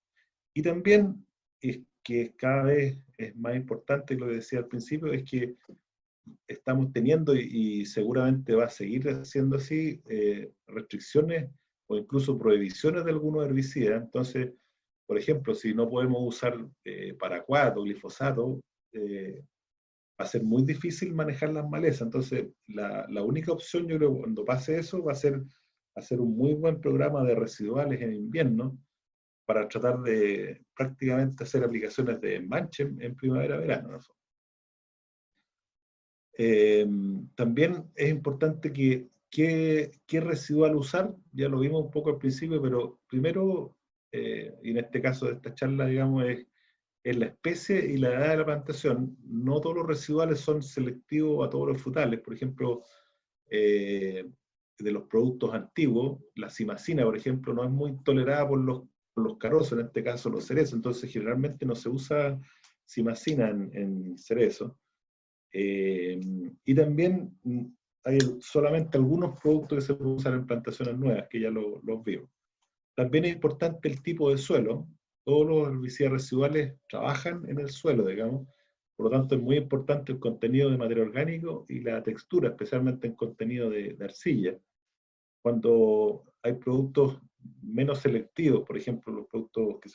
Speaker 2: Y también, es que cada vez es más importante, lo que decía al principio, es que estamos teniendo, y seguramente va a seguir siendo así, restricciones o incluso prohibiciones de algunos herbicidas. Entonces, por ejemplo, si no podemos usar paraquat o glifosato, va a ser muy difícil manejar las malezas. Entonces, la única opción, yo creo, cuando pase eso, va a ser hacer un muy buen programa de residuales en invierno, para tratar de prácticamente hacer aplicaciones de enmanche en primavera-verano, ¿no? También es importante qué residual usar. Ya lo vimos un poco al principio, pero primero, y en este caso de esta charla, digamos, es la especie y la edad de la plantación. No todos los residuales son selectivos a todos los frutales. Por ejemplo, de los productos antiguos, la cimacina, por ejemplo, no es muy tolerada por los carozos, en este caso los cerezos. Entonces, generalmente no se usa cimacina en cerezos. Y también hay solamente algunos productos que se pueden usar en plantaciones nuevas, que ya los vimos. También es importante el tipo de suelo. Todos los herbicidas residuales trabajan en el suelo, digamos. Por lo tanto, es muy importante el contenido de materia orgánico y la textura, especialmente en contenido de arcilla. Cuando hay productos menos selectivos, por ejemplo, los productos que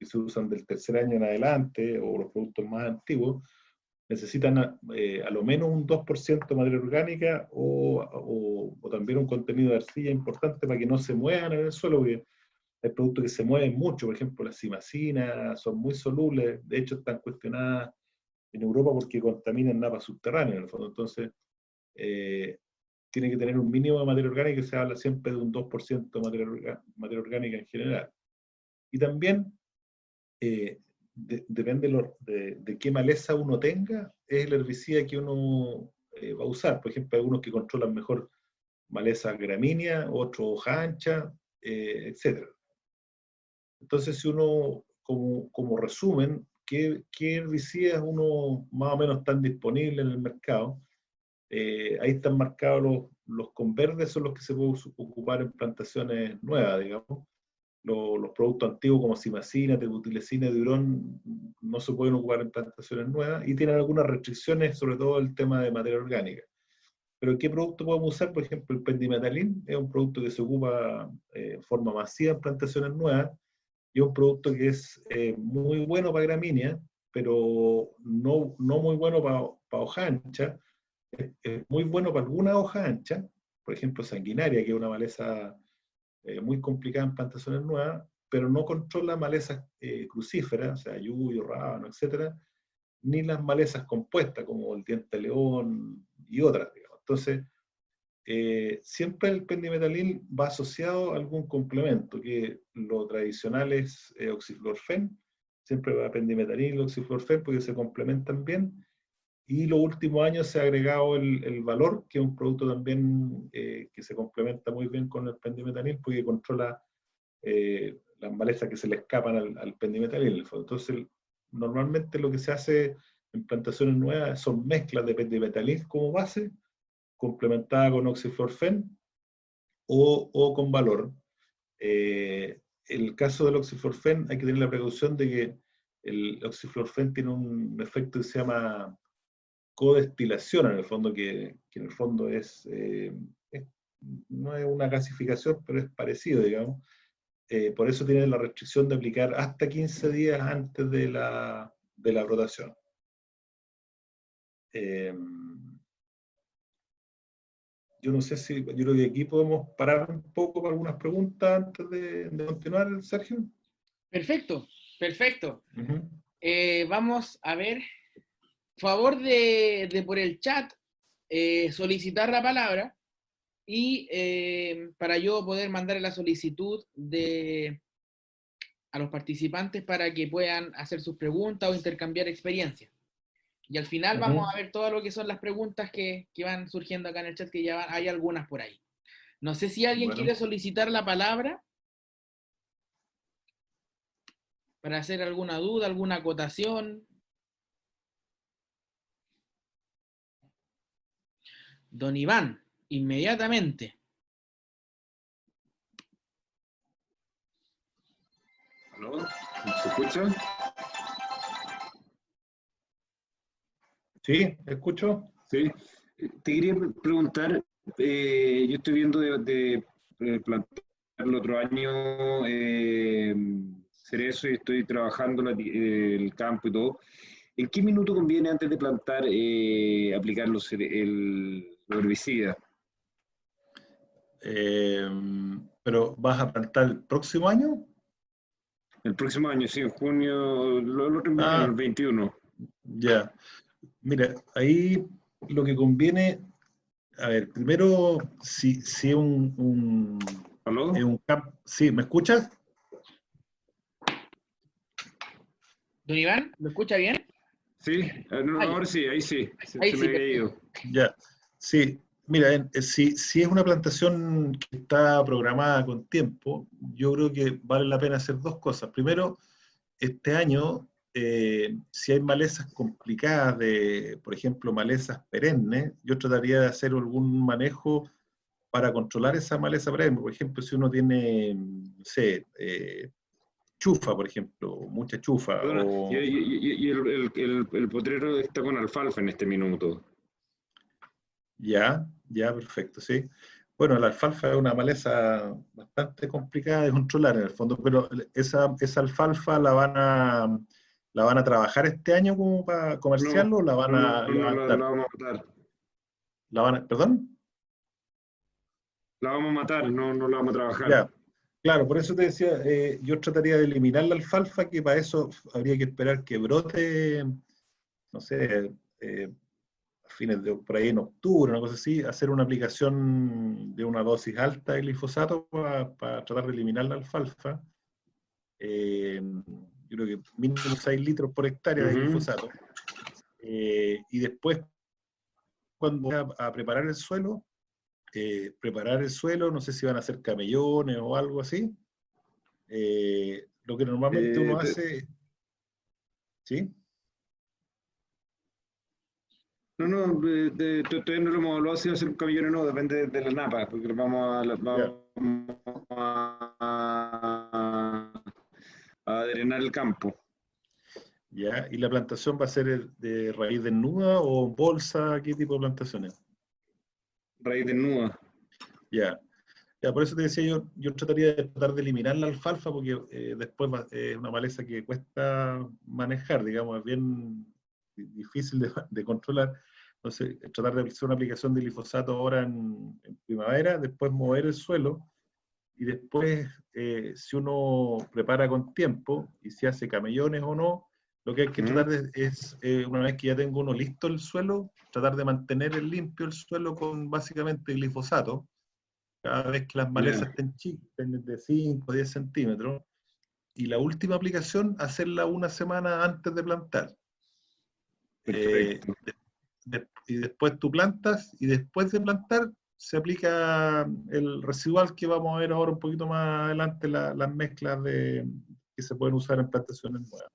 Speaker 2: se usan del tercer año en adelante, o los productos más antiguos, necesitan a lo menos un 2% de materia orgánica, o también un contenido de arcilla importante para que no se muevan en el suelo, porque hay productos que se mueven mucho. Por ejemplo, las cimacinas son muy solubles, de hecho están cuestionadas en Europa porque contaminan napas subterráneas en el fondo. Entonces, tiene que tener un mínimo de materia orgánica, y se habla siempre de un 2% de materia orgánica en general. Y también, depende de qué maleza uno tenga, es el herbicida que uno va a usar. Por ejemplo, hay algunos que controlan mejor maleza gramínea, otros hoja ancha, etc. Entonces, si uno, como resumen, ¿qué herbicidas uno más o menos están disponibles en el mercado? Ahí están marcados los con verde, son los que se pueden ocupar en plantaciones nuevas, digamos. Los productos antiguos como cimacina, tebutilesina, edurón, no se pueden ocupar en plantaciones nuevas, y tienen algunas restricciones, sobre todo el tema de materia orgánica. Pero ¿qué producto podemos usar? Por ejemplo, el pendimetalin es un producto que se ocupa de forma masiva en plantaciones nuevas, y es un producto que es muy bueno para gramínea, pero no muy bueno para hoja ancha. Es muy bueno para alguna hoja ancha, por ejemplo sanguinaria, que es una maleza muy complicada en plantaciones nuevas, pero no controla malezas crucíferas, o sea, yuyo, rábano, etcétera, ni las malezas compuestas como el diente de león y otras, digamos. Entonces, siempre el pendimetalin va asociado a algún complemento, que lo tradicional es oxiflorfen. Siempre va pendimetalin y oxiflorfen porque se complementan bien. Y los últimos años se ha agregado el Valor, que es un producto también que se complementa muy bien con el pendimetalin, porque controla las malezas que se le escapan al pendimetalin. Entonces, normalmente lo que se hace en plantaciones nuevas son mezclas de pendimetalin como base, complementada con oxiflorfen o con Valor. El caso del oxiflorfen, hay que tener la precaución de que el oxiflorfen tiene un efecto que se llama codestilación, en el fondo, que en el fondo no es una gasificación, pero es parecido, digamos. por eso tiene la restricción de aplicar hasta 15 días antes de la brotación. Yo no sé si, yo creo que aquí podemos parar un poco para algunas preguntas antes de continuar, Sergio.
Speaker 1: Perfecto, perfecto.
Speaker 2: Uh-huh.
Speaker 1: Vamos a ver, favor de por el chat solicitar la palabra y para yo poder mandar la solicitud a los participantes para que puedan hacer sus preguntas o intercambiar experiencias. Y al final vamos a ver todo lo que son las preguntas que van surgiendo acá en el chat, que ya hay algunas por ahí. No sé si alguien quiere solicitar la palabra para hacer alguna duda, alguna acotación. Don Iván, inmediatamente.
Speaker 3: ¿Aló? ¿Se escucha?
Speaker 2: Sí, escucho.
Speaker 3: Sí. Te quería preguntar, yo estoy viendo de plantar el otro año cerezo y estoy trabajando el campo y todo. ¿En qué minuto conviene antes de plantar aplicar el herbicida?
Speaker 2: ¿Pero vas a plantar el próximo año?
Speaker 3: El próximo año, sí, en junio, el otro año, el 21.
Speaker 2: Ya. Mira, ahí lo que conviene, a ver, primero, si es
Speaker 3: ¿Aló?
Speaker 2: es un campo. ¿Sí, me escuchas?
Speaker 1: Don Iván, ¿me escucha bien?
Speaker 3: Sí, ahora sí, ahí sí.
Speaker 1: Ahí
Speaker 3: se
Speaker 1: sí,
Speaker 3: me había ido.
Speaker 2: Ya, sí. Mira, si es una plantación que está programada con tiempo, yo creo que vale la pena hacer dos cosas. Primero, este año, si hay malezas complicadas, por ejemplo, malezas perennes, yo trataría de hacer algún manejo para controlar esa maleza perenne. Por ejemplo, si uno tiene, no sé, chufa, por ejemplo, mucha chufa.
Speaker 3: Perdona, y el potrero está con alfalfa en este minuto.
Speaker 2: Ya, perfecto, sí. Bueno, la alfalfa es una maleza bastante complicada de controlar en el fondo, pero esa alfalfa la van a trabajar este año como para comerciarlo o la van a
Speaker 3: No,
Speaker 2: levantar.
Speaker 3: la vamos a matar.
Speaker 2: ¿Perdón?
Speaker 3: La vamos a matar, no la vamos a trabajar.
Speaker 2: Ya, claro, por eso te decía, yo trataría de eliminar la alfalfa, que para eso habría que esperar que brote, no sé, a fines de por ahí en octubre, una cosa así, hacer una aplicación de una dosis alta de glifosato para tratar de eliminar la alfalfa. Yo creo que mínimo 6 litros por hectárea de glifosato. Y después, cuando voy a preparar el suelo, no sé si van a hacer camellones o algo así. Lo que normalmente uno hace... ¿Sí?
Speaker 3: No, todavía no lo hemos evaluado si va a ser un camellón o no, depende de la napa, porque vamos a drenar el campo.
Speaker 2: Ya, ¿y la plantación va a ser de raíz desnuda o bolsa? ¿Qué tipo de plantaciones?
Speaker 3: Raíz desnuda.
Speaker 2: Ya, por eso te decía yo trataría de tratar de eliminar la alfalfa porque después es una maleza que cuesta manejar, digamos, es bien difícil de controlar. Entonces, tratar de hacer una aplicación de glifosato ahora en primavera, después mover el suelo y después, si uno prepara con tiempo y si hace camellones o no, lo que hay que tratar es, una vez que ya tengo uno listo el suelo, tratar de mantener limpio el suelo con básicamente glifosato, cada vez que las malezas estén chicas, de 5 o 10 centímetros, y la última aplicación, hacerla una semana antes de plantar.
Speaker 3: Perfecto.
Speaker 2: Y después tú plantas, y después de plantar, se aplica el residual que vamos a ver ahora un poquito más adelante, las mezclas que se pueden usar en plantaciones nuevas.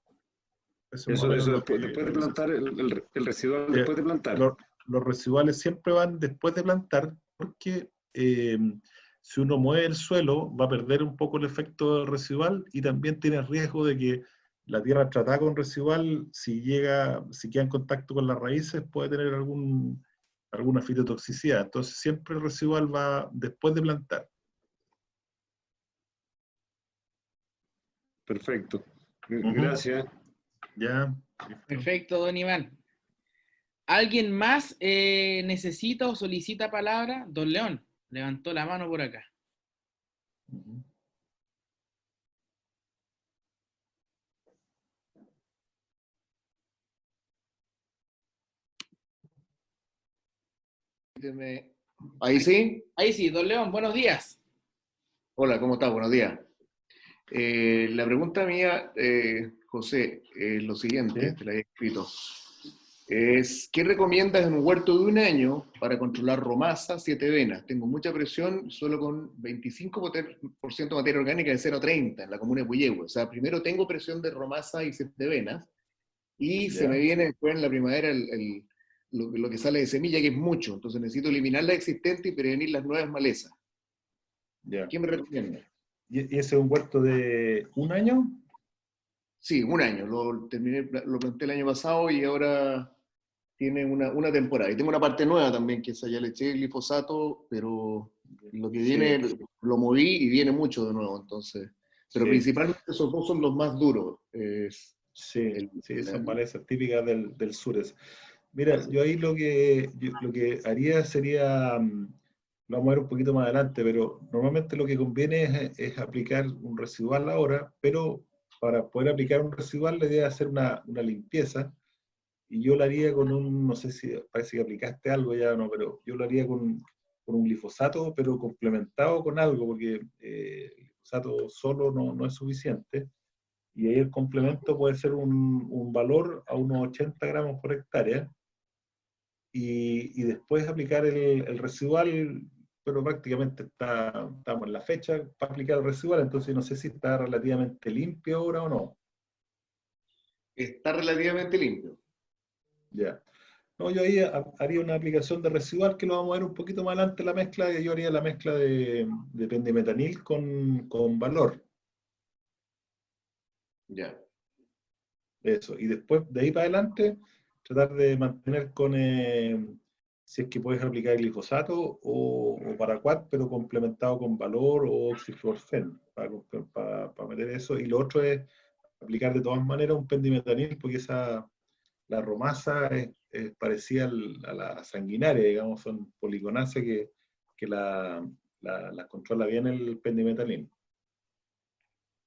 Speaker 3: Eso después de plantar, el residual después de plantar.
Speaker 2: Los residuales siempre van después de plantar, porque si uno mueve el suelo, va a perder un poco el efecto residual y también tiene riesgo de que la tierra tratada con residual, si queda en contacto con las raíces, puede tener alguna fitotoxicidad. Entonces siempre el residual va después de plantar.
Speaker 3: Perfecto. Gracias.
Speaker 2: Ya.
Speaker 1: Perfecto, don Iván. ¿Alguien más necesita o solicita palabra? Don León, levantó la mano por acá.
Speaker 4: Ahí sí.
Speaker 1: Ahí sí, don León, buenos días.
Speaker 4: Hola, ¿cómo estás? Buenos días. La pregunta mía, José, es lo siguiente,
Speaker 2: ¿Sí?
Speaker 4: te la he escrito. ¿Qué recomiendas en un huerto de 1 año para controlar romasa, 7 venas? Tengo mucha presión, solo con 25% de materia orgánica de 0,30 en la comuna de Puyehue. O sea, primero tengo presión de romasa y 7 venas, y se me
Speaker 2: Ya.
Speaker 4: viene después en la primavera lo que sale de semilla, que es mucho. Entonces necesito eliminar la existente y prevenir las nuevas malezas.
Speaker 2: Ya.
Speaker 4: ¿Qué me recomiendas?
Speaker 2: ¿Y ese es un huerto de 1 año?
Speaker 4: Sí, 1 año. Lo planté el año pasado y ahora tiene una temporada. Y tengo una parte nueva también, que esa ya le eché glifosato, pero lo que viene
Speaker 2: Sí,
Speaker 4: lo moví y viene mucho de nuevo. Entonces, pero
Speaker 2: sí,
Speaker 4: principalmente esos dos son los más duros.
Speaker 2: sí,
Speaker 4: El-
Speaker 2: sí, son
Speaker 4: el-
Speaker 2: malezas típicas del sur. Mira, yo ahí lo que haría sería, lo vamos a ver un poquito más adelante, pero normalmente lo que conviene es aplicar un residual ahora, pero para poder aplicar un residual la idea es hacer una limpieza, y yo lo haría con no sé si parece que aplicaste algo ya o no, pero yo lo haría con un glifosato, pero complementado con algo, porque el glifosato solo no es suficiente, y ahí el complemento puede ser un valor a unos 80 gramos por hectárea, y después aplicar el residual, pero prácticamente estamos en la fecha para aplicar el residual, entonces no sé si está relativamente limpio ahora o no.
Speaker 4: Está relativamente limpio.
Speaker 2: Ya. No, yo ahí haría una aplicación de residual que lo vamos a ver un poquito más adelante, la mezcla, y yo haría la mezcla de pendimetanil con valor.
Speaker 4: Ya.
Speaker 2: Eso. Y después, de ahí para adelante, tratar de mantener si es que puedes aplicar glifosato o paraquat, pero complementado con valor o oxiflorfen, para meter eso. Y lo otro es aplicar de todas maneras un pendimetanil, porque la romasa es parecida a la sanguinaria, digamos, son poligonasas que la controla bien el pendimetanil.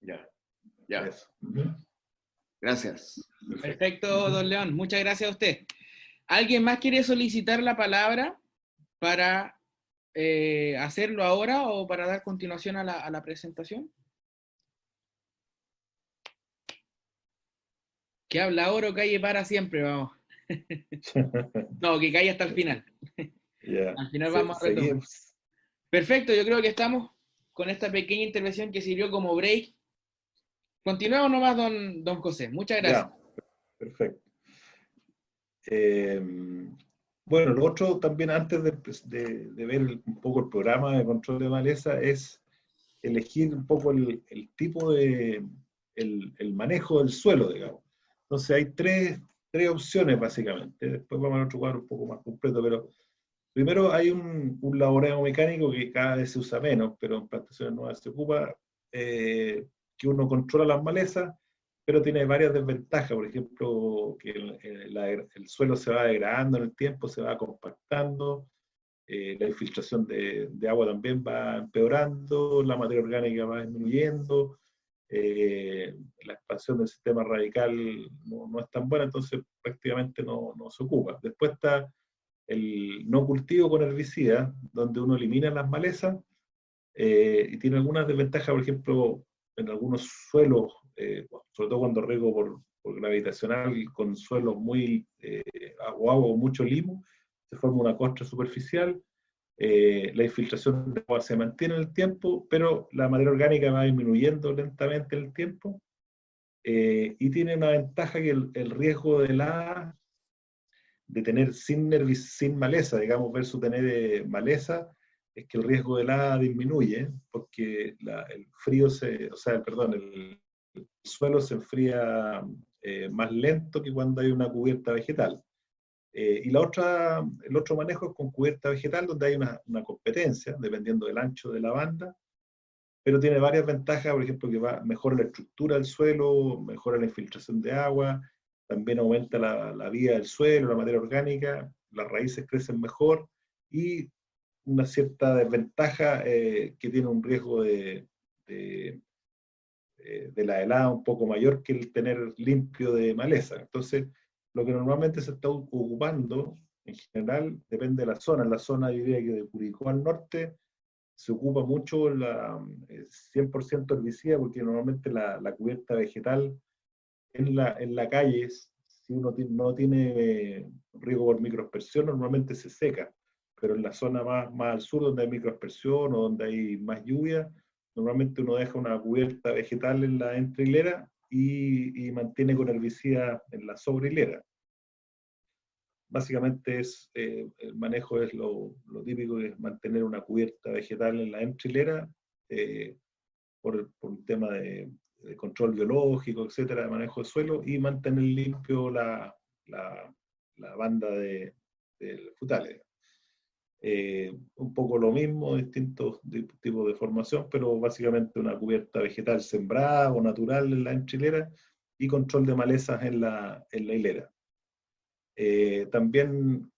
Speaker 4: Ya. Ya.
Speaker 2: Eso. Ujú.
Speaker 4: Gracias.
Speaker 2: Perfecto.
Speaker 1: Perfecto, don León, muchas gracias a usted. ¿Alguien más quiere solicitar la palabra para hacerlo ahora o para dar continuación a la presentación? Que habla ahora o calle para siempre, vamos. No, que calle hasta el final.
Speaker 2: Ya.
Speaker 1: Al final vamos a retomar.
Speaker 2: Seguimos.
Speaker 1: Perfecto, yo creo que estamos con esta pequeña intervención que sirvió como break. Continuemos nomás, don José. Muchas gracias.
Speaker 2: Ya, perfecto. Eh, bueno, lo otro también, antes de ver un poco el programa de control de maleza, es elegir un poco el tipo el manejo del suelo, digamos. Entonces hay tres opciones básicamente. Después vamos a otro cuadro un poco más completo, pero primero hay un laboreo mecánico que cada vez se usa menos, pero en plantaciones nuevas se ocupa, que uno controla las malezas, pero tiene varias desventajas. Por ejemplo, que el suelo se va degradando en el tiempo, se va compactando, la infiltración de agua también va empeorando, la materia orgánica va disminuyendo, la expansión del sistema radical no es tan buena, entonces prácticamente no se ocupa. Después está el no cultivo con herbicida, donde uno elimina las malezas, y tiene algunas desventajas. Por ejemplo, en algunos suelos, sobre todo cuando riego por gravitacional, con suelos muy agua o mucho limo, se forma una costra superficial. La infiltración de agua se mantiene en el tiempo, pero la materia orgánica va disminuyendo lentamente en el tiempo, y tiene una ventaja, que el riesgo de tener sin maleza, digamos, versus tener maleza, es que el riesgo de helada disminuye, porque el frío o sea, perdón, el suelo se enfría más lento que cuando hay una cubierta vegetal. Y el otro manejo es con cubierta vegetal, donde hay una competencia, dependiendo del ancho de la banda, pero tiene varias ventajas, por ejemplo, que mejora la estructura del suelo, mejora la infiltración de agua, también aumenta la vida del suelo, la materia orgánica, las raíces crecen mejor, y una cierta desventaja que tiene un riesgo de la helada un poco mayor que el tener limpio de maleza. Entonces, lo que normalmente se está ocupando, en general, depende de la zona. En la zona, yo diría que de Curicó al norte, se ocupa mucho 100% herbicida, porque normalmente la cubierta vegetal en la calle, si uno no tiene riego por microaspersión, normalmente se seca, pero en la zona más al sur, donde hay microaspersión o donde hay más lluvia, normalmente uno deja una cubierta vegetal en la entrehilera y mantiene con herbicida en la sobrehilera. Básicamente el manejo es lo típico, es mantener una cubierta vegetal en la entrehilera por un tema de control biológico, etcétera, de manejo de suelo, y mantener limpio la banda de frutales. Un poco lo mismo, distintos tipos de formación, pero básicamente una cubierta vegetal sembrada o natural en la entrehilera y control de malezas en la hilera. También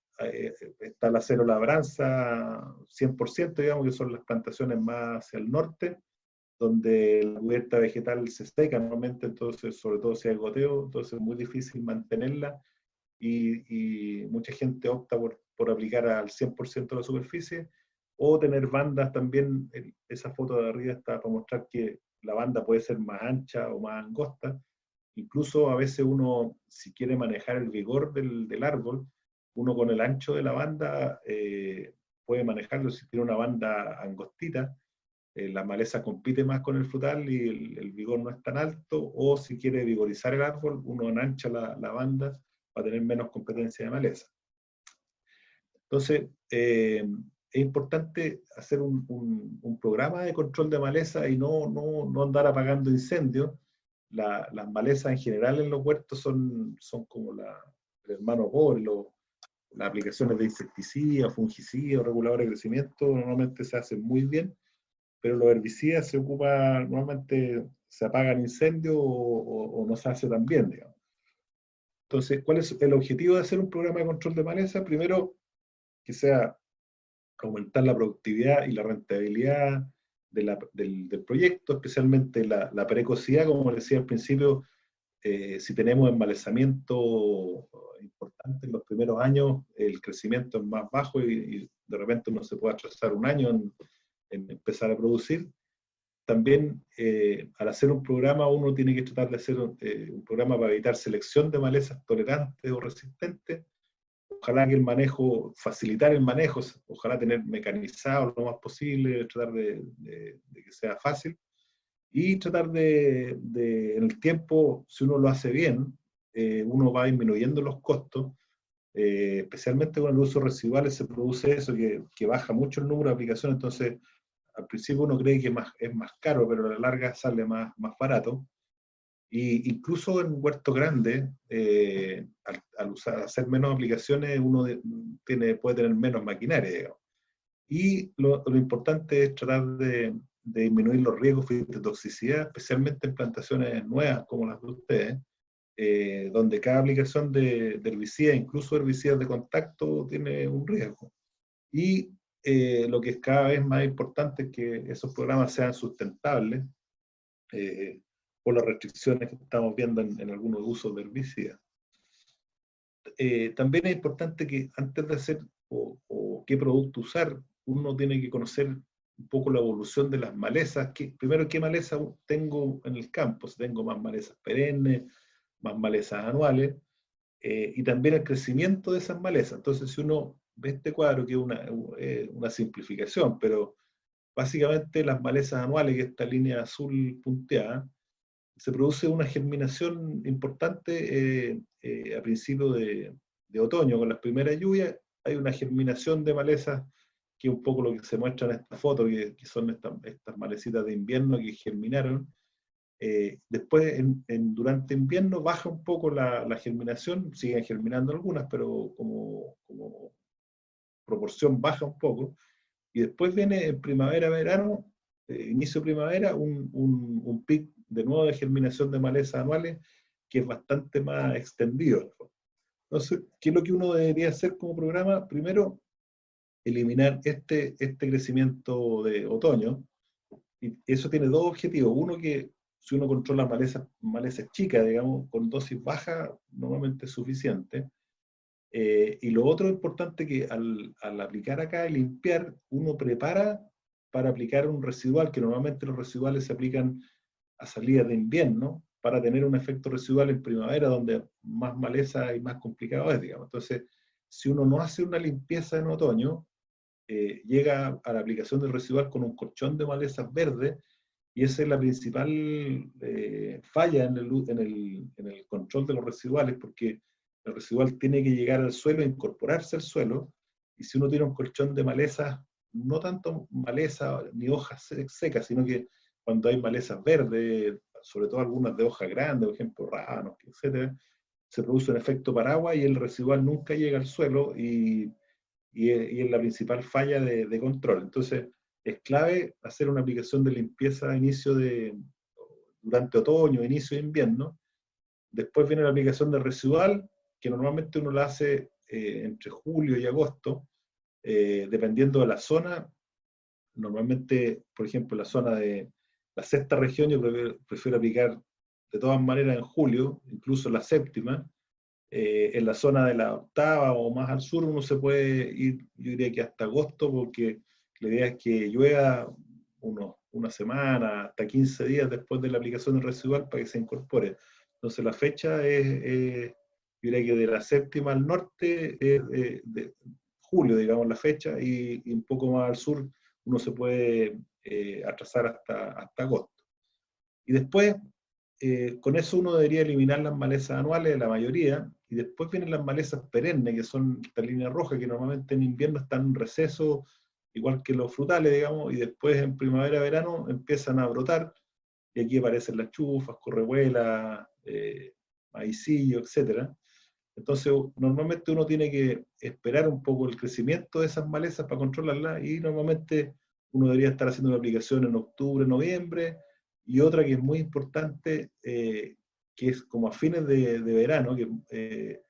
Speaker 2: está la cero labranza 100%, digamos, que son las plantaciones más hacia el norte, donde la cubierta vegetal se seca normalmente, entonces, sobre todo si hay goteo, entonces es muy difícil mantenerla, y mucha gente opta por aplicar al 100% de la superficie, o tener bandas también. Esa foto de arriba está para mostrar que la banda puede ser más ancha o más angosta. Incluso a veces uno, si quiere manejar el vigor del árbol, uno con el ancho de la banda puede manejarlo. Si tiene una banda angostita, la maleza compite más con el frutal y el vigor no es tan alto, o si quiere vigorizar el árbol, uno ancha la banda para tener menos competencia de maleza. Entonces, es importante hacer un programa de control de maleza y no andar apagando incendios. Las malezas en general en los huertos son como el hermano pobre. Las aplicaciones de insecticidas, fungicidas, reguladores de crecimiento normalmente se hacen muy bien, pero los herbicidas normalmente se apagan incendios o no se hace tan bien, digamos. Entonces, ¿cuál es el objetivo de hacer un programa de control de maleza? Primero, que sea aumentar la productividad y la rentabilidad del proyecto, especialmente la precocidad, como decía al principio. Si tenemos embalezamiento importante en los primeros años, el crecimiento es más bajo y de repente uno se puede atrasar un año en empezar a producir. También, al hacer un programa, uno tiene que tratar de hacer un programa para evitar selección de malezas tolerantes o resistentes. Ojalá que facilitar el manejo, ojalá tener mecanizado lo más posible, tratar de que sea fácil, y tratar en el tiempo, si uno lo hace bien, uno va disminuyendo los costos, especialmente con el uso residual se produce eso, que baja mucho el número de aplicaciones. Entonces al principio uno cree que es más caro, pero a la larga sale más barato. Y incluso en huertos grandes, al hacer menos aplicaciones, uno puede tener menos maquinaria, digamos. Y lo importante es tratar de disminuir los riesgos de toxicidad, especialmente en plantaciones nuevas como las de ustedes, donde cada aplicación de herbicida, incluso herbicidas de contacto, tiene un riesgo. Y lo que es cada vez más importante es que esos programas sean sustentables, por las restricciones que estamos viendo en algunos usos de herbicidas. También es importante que antes de hacer o qué producto usar, uno tiene que conocer un poco la evolución de las malezas. Primero, qué maleza tengo en el campo, si tengo más malezas perennes, más malezas anuales, y también el crecimiento de esas malezas. Entonces, si uno ve este cuadro, que es una simplificación, pero básicamente las malezas anuales, que esta línea azul punteada, se produce una germinación importante a principios de otoño, con las primeras lluvias. Hay una germinación de malezas, que es un poco lo que se muestra en esta foto, que son estas malecitas de invierno que germinaron. Después, durante invierno, baja un poco la germinación, siguen germinando algunas, pero como proporción baja un poco, y después viene en primavera-verano inicio de primavera, un pic de nuevo de germinación de malezas anuales que es bastante más extendido. Entonces, ¿qué es lo que uno debería hacer como programa? Primero, eliminar este crecimiento de otoño. Y eso tiene dos objetivos. Uno, que si uno controla malezas chicas, digamos, con dosis baja, normalmente es suficiente. Y lo otro importante que al aplicar acá y limpiar, uno prepara para aplicar un residual, que normalmente los residuales se aplican a salida de invierno, para tener un efecto residual en primavera, donde más maleza y más complicado es, digamos. Entonces, si uno no hace una limpieza en otoño, llega a la aplicación del residual con un colchón de malezas verdes, y esa es la principal falla en el control de los residuales, porque el residual tiene que llegar al suelo, incorporarse al suelo, y si uno tiene un colchón de malezas, no tanto maleza ni hojas secas, sino que cuando hay malezas verdes, sobre todo algunas de hojas grandes, por ejemplo, rábanos, etc., se produce un efecto paraguas y el residual nunca llega al suelo y es la principal falla de control. Entonces, es clave hacer una aplicación de limpieza durante otoño, inicio de invierno. Después viene la aplicación de residual, que normalmente uno la hace entre julio y agosto, dependiendo de la zona. Normalmente, por ejemplo, la zona de la sexta región, yo prefiero aplicar de todas maneras en julio, incluso la séptima. En la zona de la octava o más al sur uno se puede ir, yo diría que hasta agosto, porque la idea es que llueva una semana, hasta 15 días después de la aplicación del residual para que se incorpore. Entonces la fecha yo diría que de la séptima al norte es de julio, digamos, la fecha, y un poco más al sur uno se puede atrasar hasta agosto. Y después, con eso uno debería eliminar las malezas anuales, la mayoría, y después vienen las malezas perennes, que son esta línea roja, que normalmente en invierno están en receso, igual que los frutales, digamos, y después en primavera, verano empiezan a brotar, y aquí aparecen las chufas, correhuelas, maicillo, etc. Entonces, normalmente uno tiene que esperar un poco el crecimiento de esas malezas para controlarlas, y normalmente uno debería estar haciendo una aplicación en octubre, noviembre, y otra que es muy importante, que es como a fines de verano, que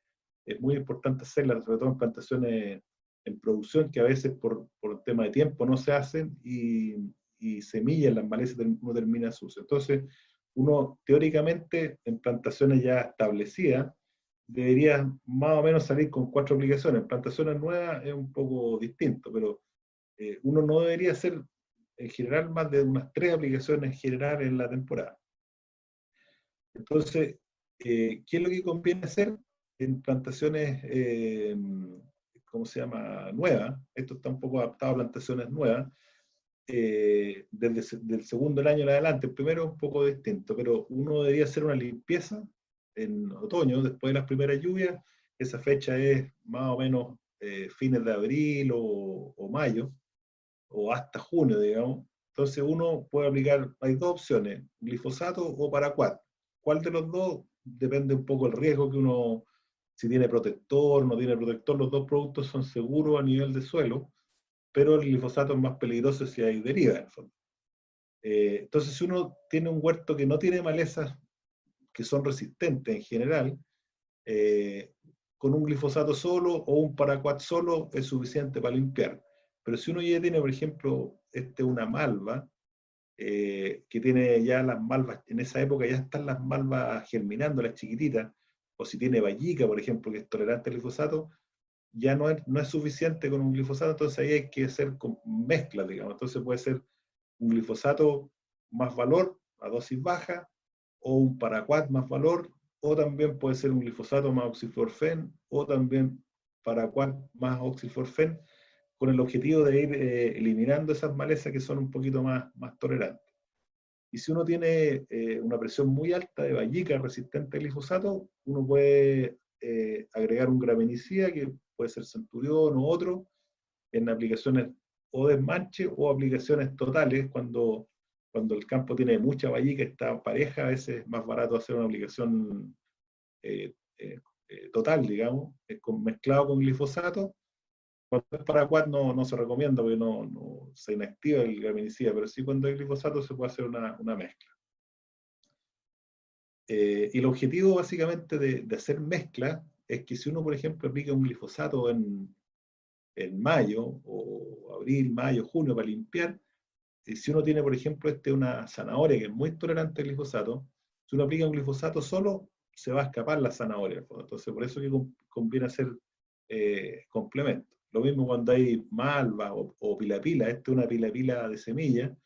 Speaker 2: es muy importante hacerla, sobre todo en plantaciones en producción, que a veces por el tema de tiempo no se hacen, y semillas, las malezas uno termina sucio. Entonces, uno teóricamente en plantaciones ya establecidas, debería más o menos salir con 4 aplicaciones. En plantaciones nuevas es un poco distinto, pero uno no debería hacer en general más de unas 3 aplicaciones generales en la temporada. Entonces, ¿qué es lo que conviene hacer en plantaciones, ¿cómo se llama? Nuevas? Esto está un poco adaptado a plantaciones nuevas, desde el segundo año en adelante. El primero es un poco distinto, pero uno debería hacer una limpieza en otoño, después de las primeras lluvias. Esa fecha es más o menos fines de abril o mayo, o hasta junio, digamos. Entonces uno puede aplicar, hay dos opciones, glifosato o paraquat. ¿Cuál de los dos? Depende un poco el riesgo que uno, si tiene protector, no tiene protector. Los dos productos son seguros a nivel de suelo, pero el glifosato es más peligroso si hay deriva, en el fondo. Entonces, si uno tiene un huerto que no tiene malezas que son resistentes en general, con un glifosato solo o un paraquat solo es suficiente para limpiar. Pero si uno ya tiene, por ejemplo, una malva, que tiene ya las malvas, en esa época ya están las malvas germinando, las chiquititas, o si tiene vallica, por ejemplo, que es tolerante al glifosato, ya no es suficiente con un glifosato, entonces ahí hay que hacer mezclas, digamos. Entonces puede ser un glifosato más valor, a dosis baja, o un paraquat más valor, o también puede ser un glifosato más oxiflorfen, o también paraquat más oxiflorfen, con el objetivo de ir eliminando esas malezas que son un poquito más tolerantes. Y si uno tiene una presión muy alta de vallica resistente al glifosato, uno puede agregar un graminicida, que puede ser Centurión o otro, en aplicaciones o desmanche o aplicaciones totales, cuando el campo tiene mucha vallica, está pareja, a veces es más barato hacer una aplicación total, digamos, mezclado con glifosato, Cuando es paraquat no se recomienda porque no se inactiva el graminicida, pero sí cuando hay glifosato se puede hacer una mezcla. Y el objetivo básicamente de hacer mezcla es que si uno, por ejemplo, aplica un glifosato en mayo, o abril, mayo, junio, para limpiar, si uno tiene, por ejemplo, una zanahoria que es muy tolerante al glifosato, si uno aplica un glifosato solo, se va a escapar la zanahoria. Entonces, por eso que conviene hacer complemento. Lo mismo cuando hay malva o pilapila. Esta es una pilapila de semilla.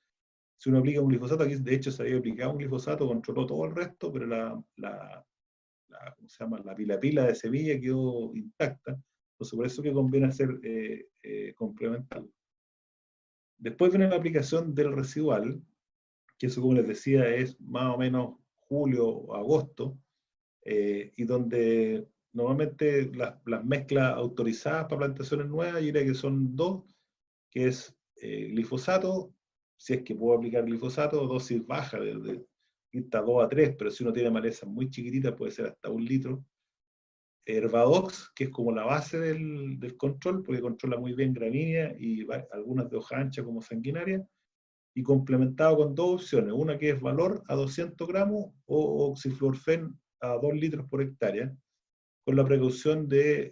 Speaker 2: Si uno aplica un glifosato, aquí de hecho se había aplicado un glifosato, controló todo el resto, pero ¿cómo se llama? La pilapila de semilla quedó intacta. Entonces, por eso que conviene hacer complementarlo. Después viene la aplicación del residual, que eso, como les decía, es más o menos julio o agosto, y donde normalmente las mezclas autorizadas para plantaciones nuevas, yo diría que son dos, que es glifosato, si es que puedo aplicar glifosato, dosis baja, de 2 a 3, pero si uno tiene malezas muy chiquititas puede ser hasta 1 litro. Herbadox, que es como la base del control, porque controla muy bien gramínea y algunas de hoja ancha como sanguinaria, y complementado con dos opciones, una que es valor a 200 gramos o oxiflorfen a 2 litros por hectárea, con la precaución de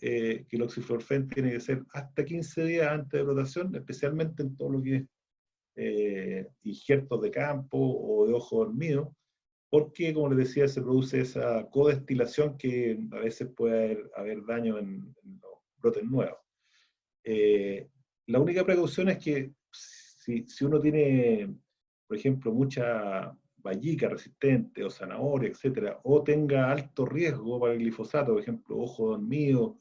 Speaker 2: que el oxiflorfen tiene que ser hasta 15 días antes de brotación, especialmente en todo lo que es injertos de campo o de ojo dormido, porque, como les decía, se produce esa codestilación que a veces puede haber daño en los brotes nuevos. La única precaución es que si uno tiene, por ejemplo, mucha vallica resistente o zanahoria, etcétera, o tenga alto riesgo para el glifosato, por ejemplo, ojo dormido,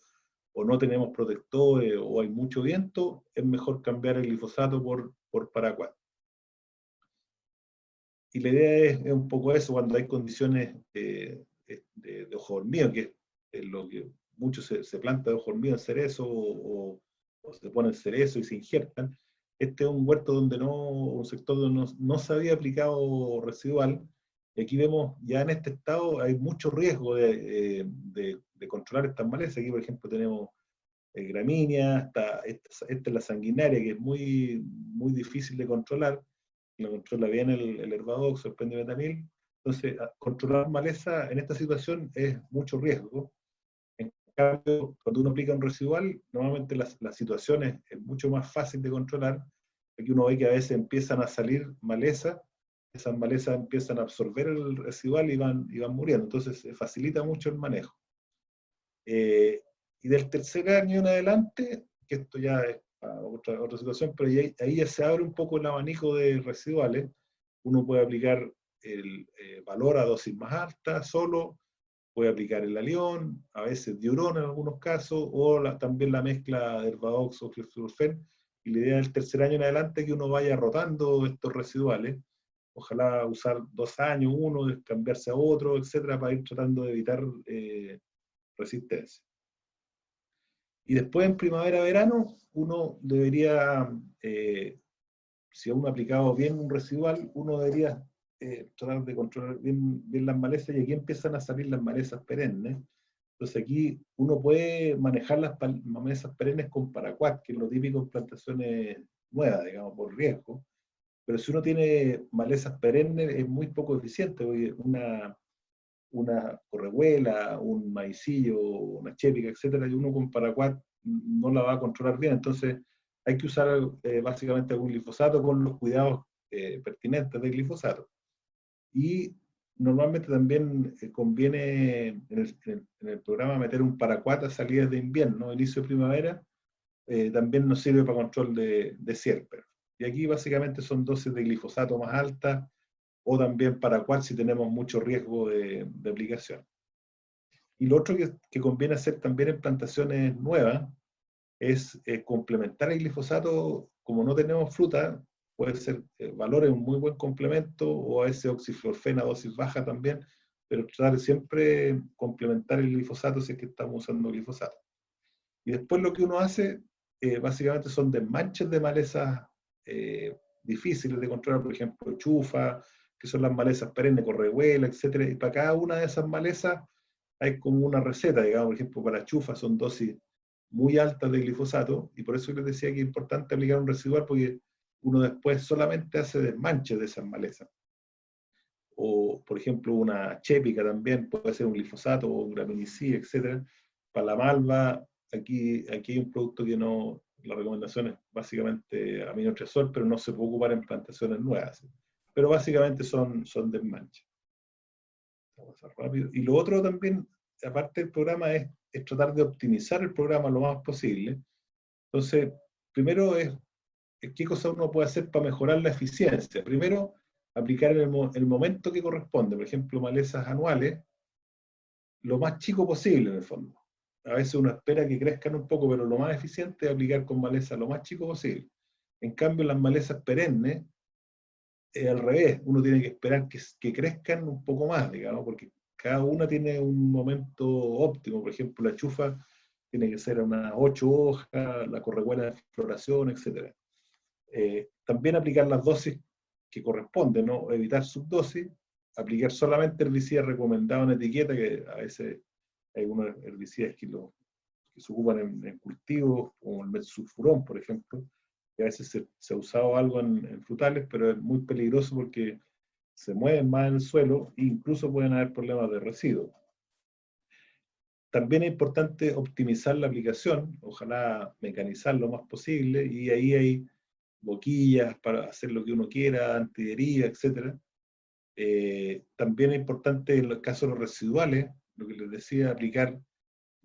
Speaker 2: o no tenemos protectores, o hay mucho viento, es mejor cambiar el glifosato por paraquat. Y la idea es un poco eso, cuando hay condiciones de ojo hormigo, que es lo que mucho se planta de ojo hormigo en cerezo, o se ponen cerezo y se injertan. Este es un huerto donde un sector donde no se había aplicado residual, y aquí vemos, ya en este estado hay mucho riesgo de controlar estas malezas. Aquí, por ejemplo, tenemos gramínea, esta es la sanguinaria, que es muy, muy difícil de controlar, lo controla bien el herbadox o el pendimetanil. Entonces, controlar maleza en esta situación es mucho riesgo. En cambio, cuando uno aplica un residual, normalmente la situación es mucho más fácil de controlar. Aquí uno ve que a veces empiezan a salir malezas, esas malezas empiezan a absorber el residual y van muriendo. Entonces, facilita mucho el manejo. Y del tercer año en adelante, que esto ya es otra situación, pero ahí ya se abre un poco el abanico de residuales. Uno puede aplicar el valor a dosis más alta solo, puede aplicar el alión, a veces diurón en algunos casos, o también la mezcla de herbadox o fluorfen. Y la idea del tercer año en adelante es que uno vaya rotando estos residuales, ojalá usar 2 años, uno, cambiarse a otro, etcétera, para ir tratando de evitar resistencia. Y después en primavera-verano, uno debería, si uno ha aplicado bien un residual, uno debería tratar de controlar bien las malezas, y aquí empiezan a salir las malezas perennes. Entonces aquí uno puede manejar las malezas perennes con paraquat, que es lo típico en plantaciones nuevas, digamos, por riesgo. Pero si uno tiene malezas perennes es muy poco eficiente, porque una correhuela, un maicillo, una chépica, etcétera, y uno con paraquat no la va a controlar bien. Entonces hay que usar básicamente algún glifosato con los cuidados pertinentes del glifosato. Y normalmente también conviene en el programa meter un paraquat a salidas de invierno, inicio de primavera, también nos sirve para control de cierper. Y aquí básicamente son dosis de glifosato más altas, o también paraquat si tenemos mucho riesgo de aplicación. Y lo otro que conviene hacer también en plantaciones nuevas es complementar el glifosato. Como no tenemos fruta, puede ser valor es un muy buen complemento, o a ese oxiflorfen a dosis baja también, pero tratar de siempre complementar el glifosato si es que estamos usando glifosato. Y después lo que uno hace básicamente son desmanches de malezas difíciles de controlar, por ejemplo, chufa, que son las malezas perennes, correhuela, etcétera. Y para cada una de esas malezas hay como una receta, digamos, por ejemplo, para chufa son dosis muy altas de glifosato, y por eso les decía que es importante aplicar un residual, porque uno después solamente hace desmanche de esas malezas. O, por ejemplo, una chépica también puede ser un glifosato o un graminicida, etc. Para la malva, aquí hay un producto que no, la recomendación es básicamente aminotresol, pero no se puede ocupar en plantaciones nuevas. Pero básicamente son desmanches. Vamos a pasar rápido. Y lo otro también, aparte del programa, es tratar de optimizar el programa lo más posible. Entonces, primero es qué cosa uno puede hacer para mejorar la eficiencia. Primero, aplicar en el momento que corresponde. Por ejemplo, malezas anuales, lo más chico posible en el fondo. A veces uno espera que crezcan un poco, pero lo más eficiente es aplicar con malezas lo más chico posible. En cambio, las malezas perennes, al revés, uno tiene que esperar que crezcan un poco más, digamos, porque cada una tiene un momento óptimo. Por ejemplo, la chufa tiene que ser unas 8 hojas, la correhuela de floración, etc. También aplicar las dosis que corresponden, ¿no? Evitar subdosis, aplicar solamente herbicidas recomendados en etiqueta, que a veces hay unos herbicidas que se ocupan en cultivos, como el metsulfurón, por ejemplo, que a veces se ha usado algo en frutales, pero es muy peligroso porque se mueven más en el suelo e incluso pueden haber problemas de residuos. También es importante optimizar la aplicación, ojalá mecanizar lo más posible, y ahí hay boquillas para hacer lo que uno quiera, antideriva, etc. También es importante en los casos de los residuales, lo que les decía, aplicar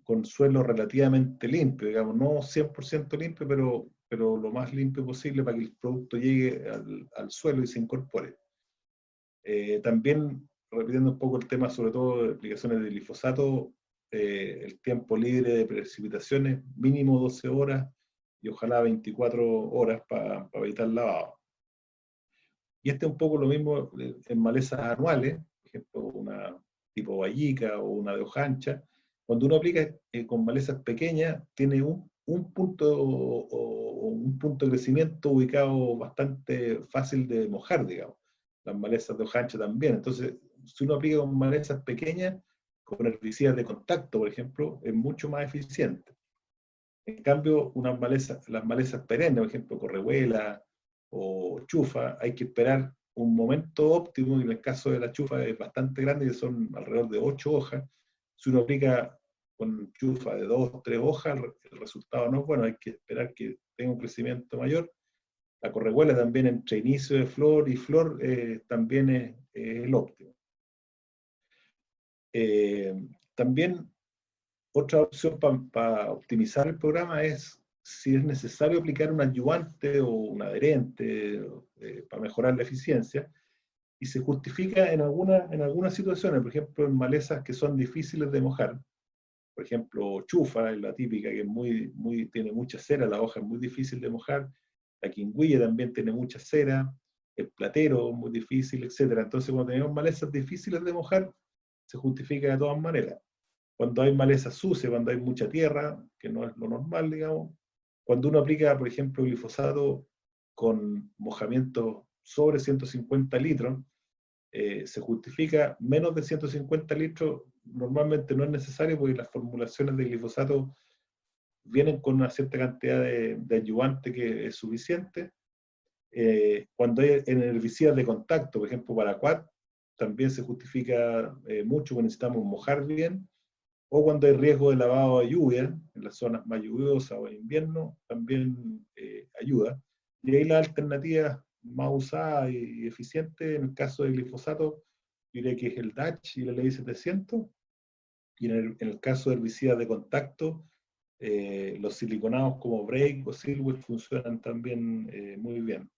Speaker 2: con suelo relativamente limpio, digamos, no 100% limpio, pero lo más limpio posible para que el producto llegue al suelo y se incorpore. También, repitiendo un poco el tema, sobre todo de aplicaciones de glifosato, el tiempo libre de precipitaciones, mínimo 12 horas y ojalá 24 horas para evitar lavado. Y este es un poco lo mismo en malezas anuales, por ejemplo, una tipo vallica o una de hoja ancha. Cuando uno aplica con malezas pequeñas, tiene un punto un punto de crecimiento ubicado bastante fácil de mojar, digamos. Las malezas de hoja ancha también. Entonces, si uno aplica con malezas pequeñas, con herbicidas de contacto, por ejemplo, es mucho más eficiente. En cambio, las malezas perennes, por ejemplo, correhuela o chufa, hay que esperar un momento óptimo, y en el caso de la chufa es bastante grande, que son alrededor de 8 hojas. Si uno aplica con chufa de 2 o 3 hojas, el resultado no es bueno, hay que esperar que tenga un crecimiento mayor. La correhuela también entre inicio de flor y flor también es el óptimo. También otra opción para optimizar el programa es si es necesario aplicar un adyuvante o un adherente para mejorar la eficiencia, y se justifica en algunas situaciones, por ejemplo, en malezas que son difíciles de mojar. Por ejemplo, chufa es la típica, que tiene mucha cera, la hoja es muy difícil de mojar. La quingüilla también tiene mucha cera, el platero es muy difícil, etc. Entonces, cuando tenemos malezas difíciles de mojar, se justifica de todas maneras. Cuando hay maleza sucia, cuando hay mucha tierra, que no es lo normal, digamos. Cuando uno aplica, por ejemplo, glifosato con mojamiento sobre 150 litros, se justifica menos de 150 litros, normalmente no es necesario porque las formulaciones de glifosato vienen con una cierta cantidad de ayudante que es suficiente. Cuando hay en herbicidas de contacto, por ejemplo, para quat, también se justifica mucho porque necesitamos mojar bien, o cuando hay riesgo de lavado de lluvia, en las zonas más lluviosas o en invierno, también ayuda. Y ahí las alternativas más usadas y eficientes, en el caso del glifosato, yo diría que es el DACH y la ley 700, y en el caso de herbicidas de contacto, los siliconados como Break o Silver funcionan también muy bien.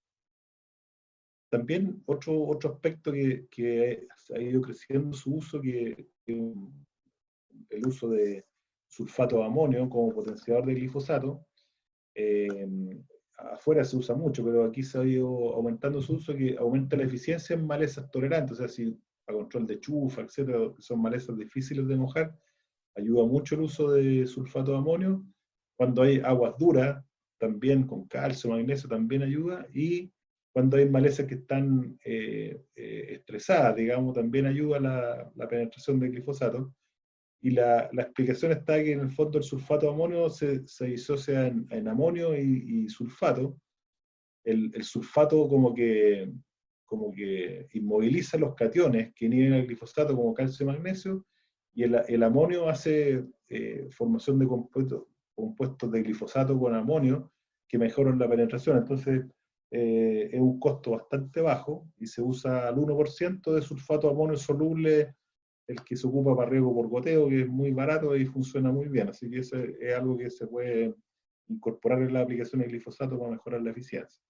Speaker 2: También otro aspecto que ha ido creciendo su uso, que el uso de sulfato de amonio como potenciador de glifosato. Afuera se usa mucho, pero aquí se ha ido aumentando su uso, que aumenta la eficiencia en malezas tolerantes, o sea, si a control de chufa, etcétera, que son malezas difíciles de mojar, ayuda mucho el uso de sulfato de amonio. Cuando hay aguas duras, también con calcio, magnesio, también ayuda, y cuando hay malezas que están estresadas, digamos, también ayuda la penetración del glifosato. Y la explicación está que en el fondo el sulfato de amonio se disocia en amonio y sulfato. El sulfato como que inmoviliza los cationes que inhiben el glifosato como calcio y magnesio, y el amonio hace formación de compuestos de glifosato con amonio que mejoran la penetración. Entonces es un costo bastante bajo y se usa al 1% de sulfato de amonio soluble, el que se ocupa para riego por goteo, que es muy barato y funciona muy bien. Así que eso es algo que se puede incorporar en la aplicación de glifosato para mejorar la eficiencia.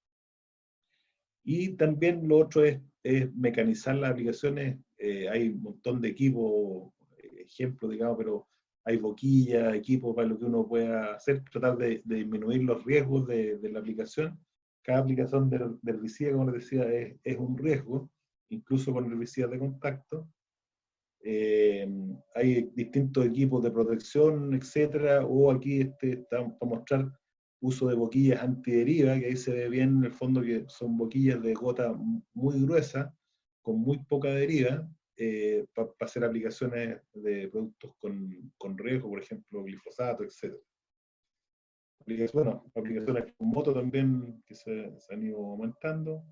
Speaker 2: Y también lo otro es mecanizar las aplicaciones. Hay un montón de equipos, ejemplos, digamos, pero hay boquillas, equipos para lo que uno pueda hacer, tratar de disminuir los riesgos de la aplicación. Cada aplicación de herbicida, como les decía, es un riesgo, incluso con herbicidas de contacto. Hay distintos equipos de protección, etcétera, o aquí está para mostrar uso de boquillas antideriva, que ahí se ve bien en el fondo que son boquillas de gota muy gruesa, con muy poca deriva, para hacer aplicaciones de productos con riesgo, por ejemplo, glifosato, etc. Bueno, aplicaciones con moto también, que se han ido aumentando.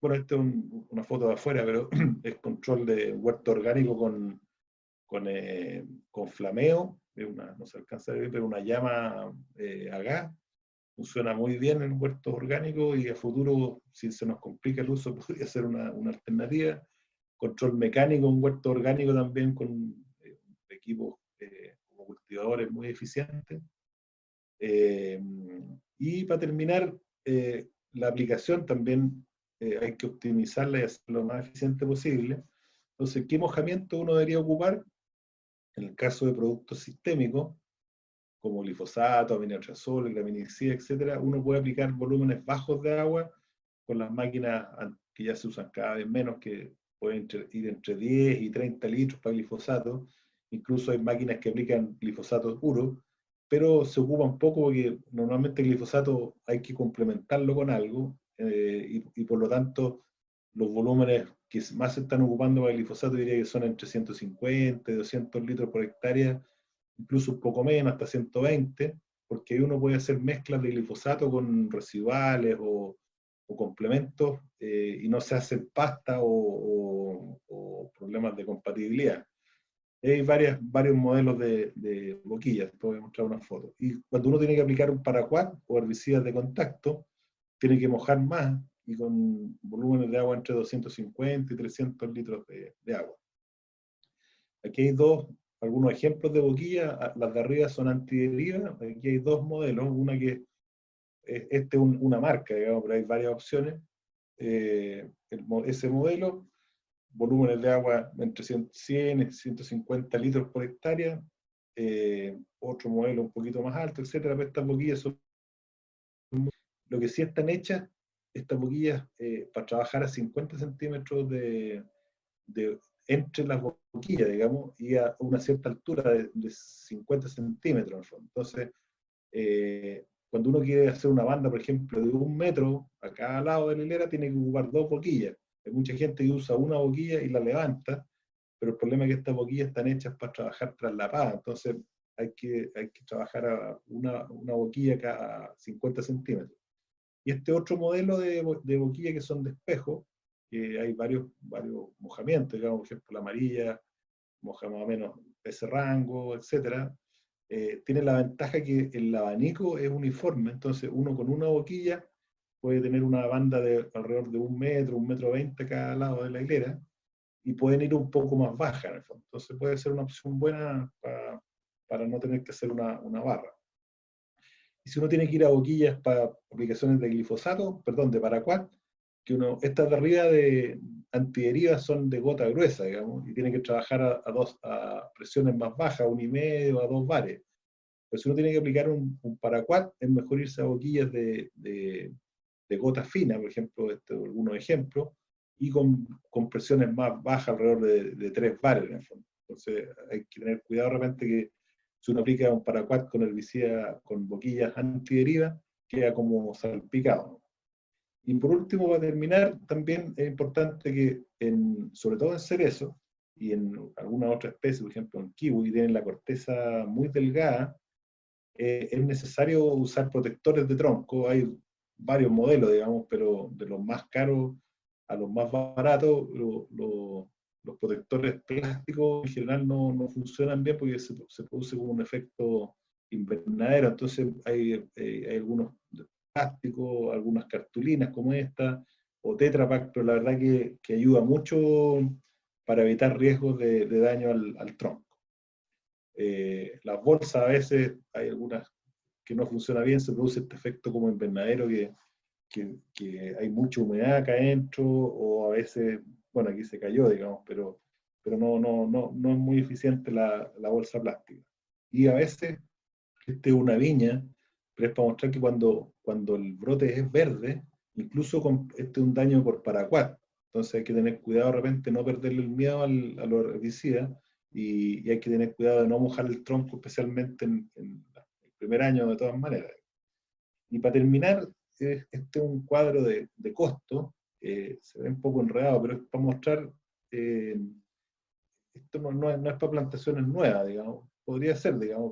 Speaker 2: Bueno, esta es una foto de afuera, pero es control de huerto orgánico con flameo, no se alcanza a ver, pero una llama a gas. Funciona muy bien en huertos orgánicos y a futuro, si se nos complica el uso, podría ser una alternativa. Control mecánico en huerto orgánico también con equipos como cultivadores muy eficientes. Y para terminar, la aplicación también hay que optimizarla y hacerla lo más eficiente posible. Entonces, ¿qué mojamiento uno debería ocupar? En el caso de productos sistémicos, como glifosato, aminotrazol, graminicida, etc., uno puede aplicar volúmenes bajos de agua con las máquinas que ya se usan cada vez menos, que pueden ir entre 10 y 30 litros para glifosato. Incluso hay máquinas que aplican glifosato puro, pero se ocupan poco porque normalmente el glifosato hay que complementarlo con algo, y por lo tanto los volúmenes que más se están ocupando para el glifosato diría que son entre 150 y 200 litros por hectárea, incluso un poco menos, hasta 120, porque uno puede hacer mezclas de glifosato con residuales o complementos, y no se hacen pasta o problemas de compatibilidad. Hay varios modelos de boquillas, te voy a mostrar una foto. Y cuando uno tiene que aplicar un paraquat o herbicidas de contacto, tiene que mojar más y con volúmenes de agua entre 250 y 300 litros de agua. Aquí hay algunos ejemplos de boquilla. Las de arriba son antideriva. Aquí hay dos modelos. Una que es una marca, digamos, pero hay varias opciones. Ese modelo, volúmenes de agua entre 100 y 150 litros por hectárea. Otro modelo un poquito más alto, etcétera. Pero estas boquillas son... Lo que sí están hechas, estas boquillas, para trabajar a 50 centímetros entre las boquillas, digamos, y a una cierta altura de 50 centímetros, en el fondo. Entonces, cuando uno quiere hacer una banda, por ejemplo, de 1 metro a cada lado de la hilera, tiene que ocupar 2 boquillas. Hay mucha gente que usa una boquilla y la levanta, pero el problema es que estas boquillas están hechas para trabajar traslapadas, entonces hay que trabajar a una boquilla cada 50 centímetros. Y este otro modelo de boquilla que son de espejo, que hay varios mojamientos, digamos, por ejemplo, la amarilla moja más o menos ese rango, etc. Tiene la ventaja que el abanico es uniforme, entonces uno con una boquilla puede tener una banda de alrededor de 1 metro, 1,20 m cada lado de la hilera, y pueden ir un poco más baja en el fondo. Entonces puede ser una opción buena para no tener que hacer una barra. Y si uno tiene que ir a boquillas para aplicaciones de glifosato, perdón, de paraquat, estas de arriba de antiderivas son de gota gruesa, digamos, y tiene que trabajar a presiones más bajas, 1,5 a 2 bares. Pero si uno tiene que aplicar un paraquat, es mejor irse a boquillas de gota fina, por ejemplo, algunos ejemplos, y con presiones más bajas, alrededor de 3 bares en el fondo. Entonces hay que tener cuidado de repente que si uno aplica un paraquat con herbicida, con boquillas antideriva, queda como salpicado. Y por último, para terminar, también es importante que, sobre todo en cerezo, y en alguna otra especie, por ejemplo en kiwi, tienen la corteza muy delgada, es necesario usar protectores de tronco. Hay varios modelos, digamos, pero de los más caros a los más baratos, los protectores plásticos en general no funcionan bien porque se produce como un efecto invernadero. Entonces hay algunos de plástico, algunas cartulinas como esta, o Tetra Pak, pero la verdad que ayuda mucho para evitar riesgos de daño al tronco. Las bolsas a veces hay algunas que no funcionan bien, se produce este efecto como invernadero que hay mucha humedad acá adentro, o a veces, bueno, aquí se cayó, digamos, pero no es muy eficiente la bolsa plástica. Y a veces, este es una viña, pero es para mostrar que cuando el brote es verde, incluso este es un daño por paraquat, entonces hay que tener cuidado de repente no perderle el miedo a los herbicidas, y hay que tener cuidado de no mojar el tronco, especialmente en el primer año de todas maneras. Y para terminar, este es un cuadro de costo, se ve un poco enredado, pero es para mostrar, esto no es para plantaciones nuevas, digamos, podría ser, digamos,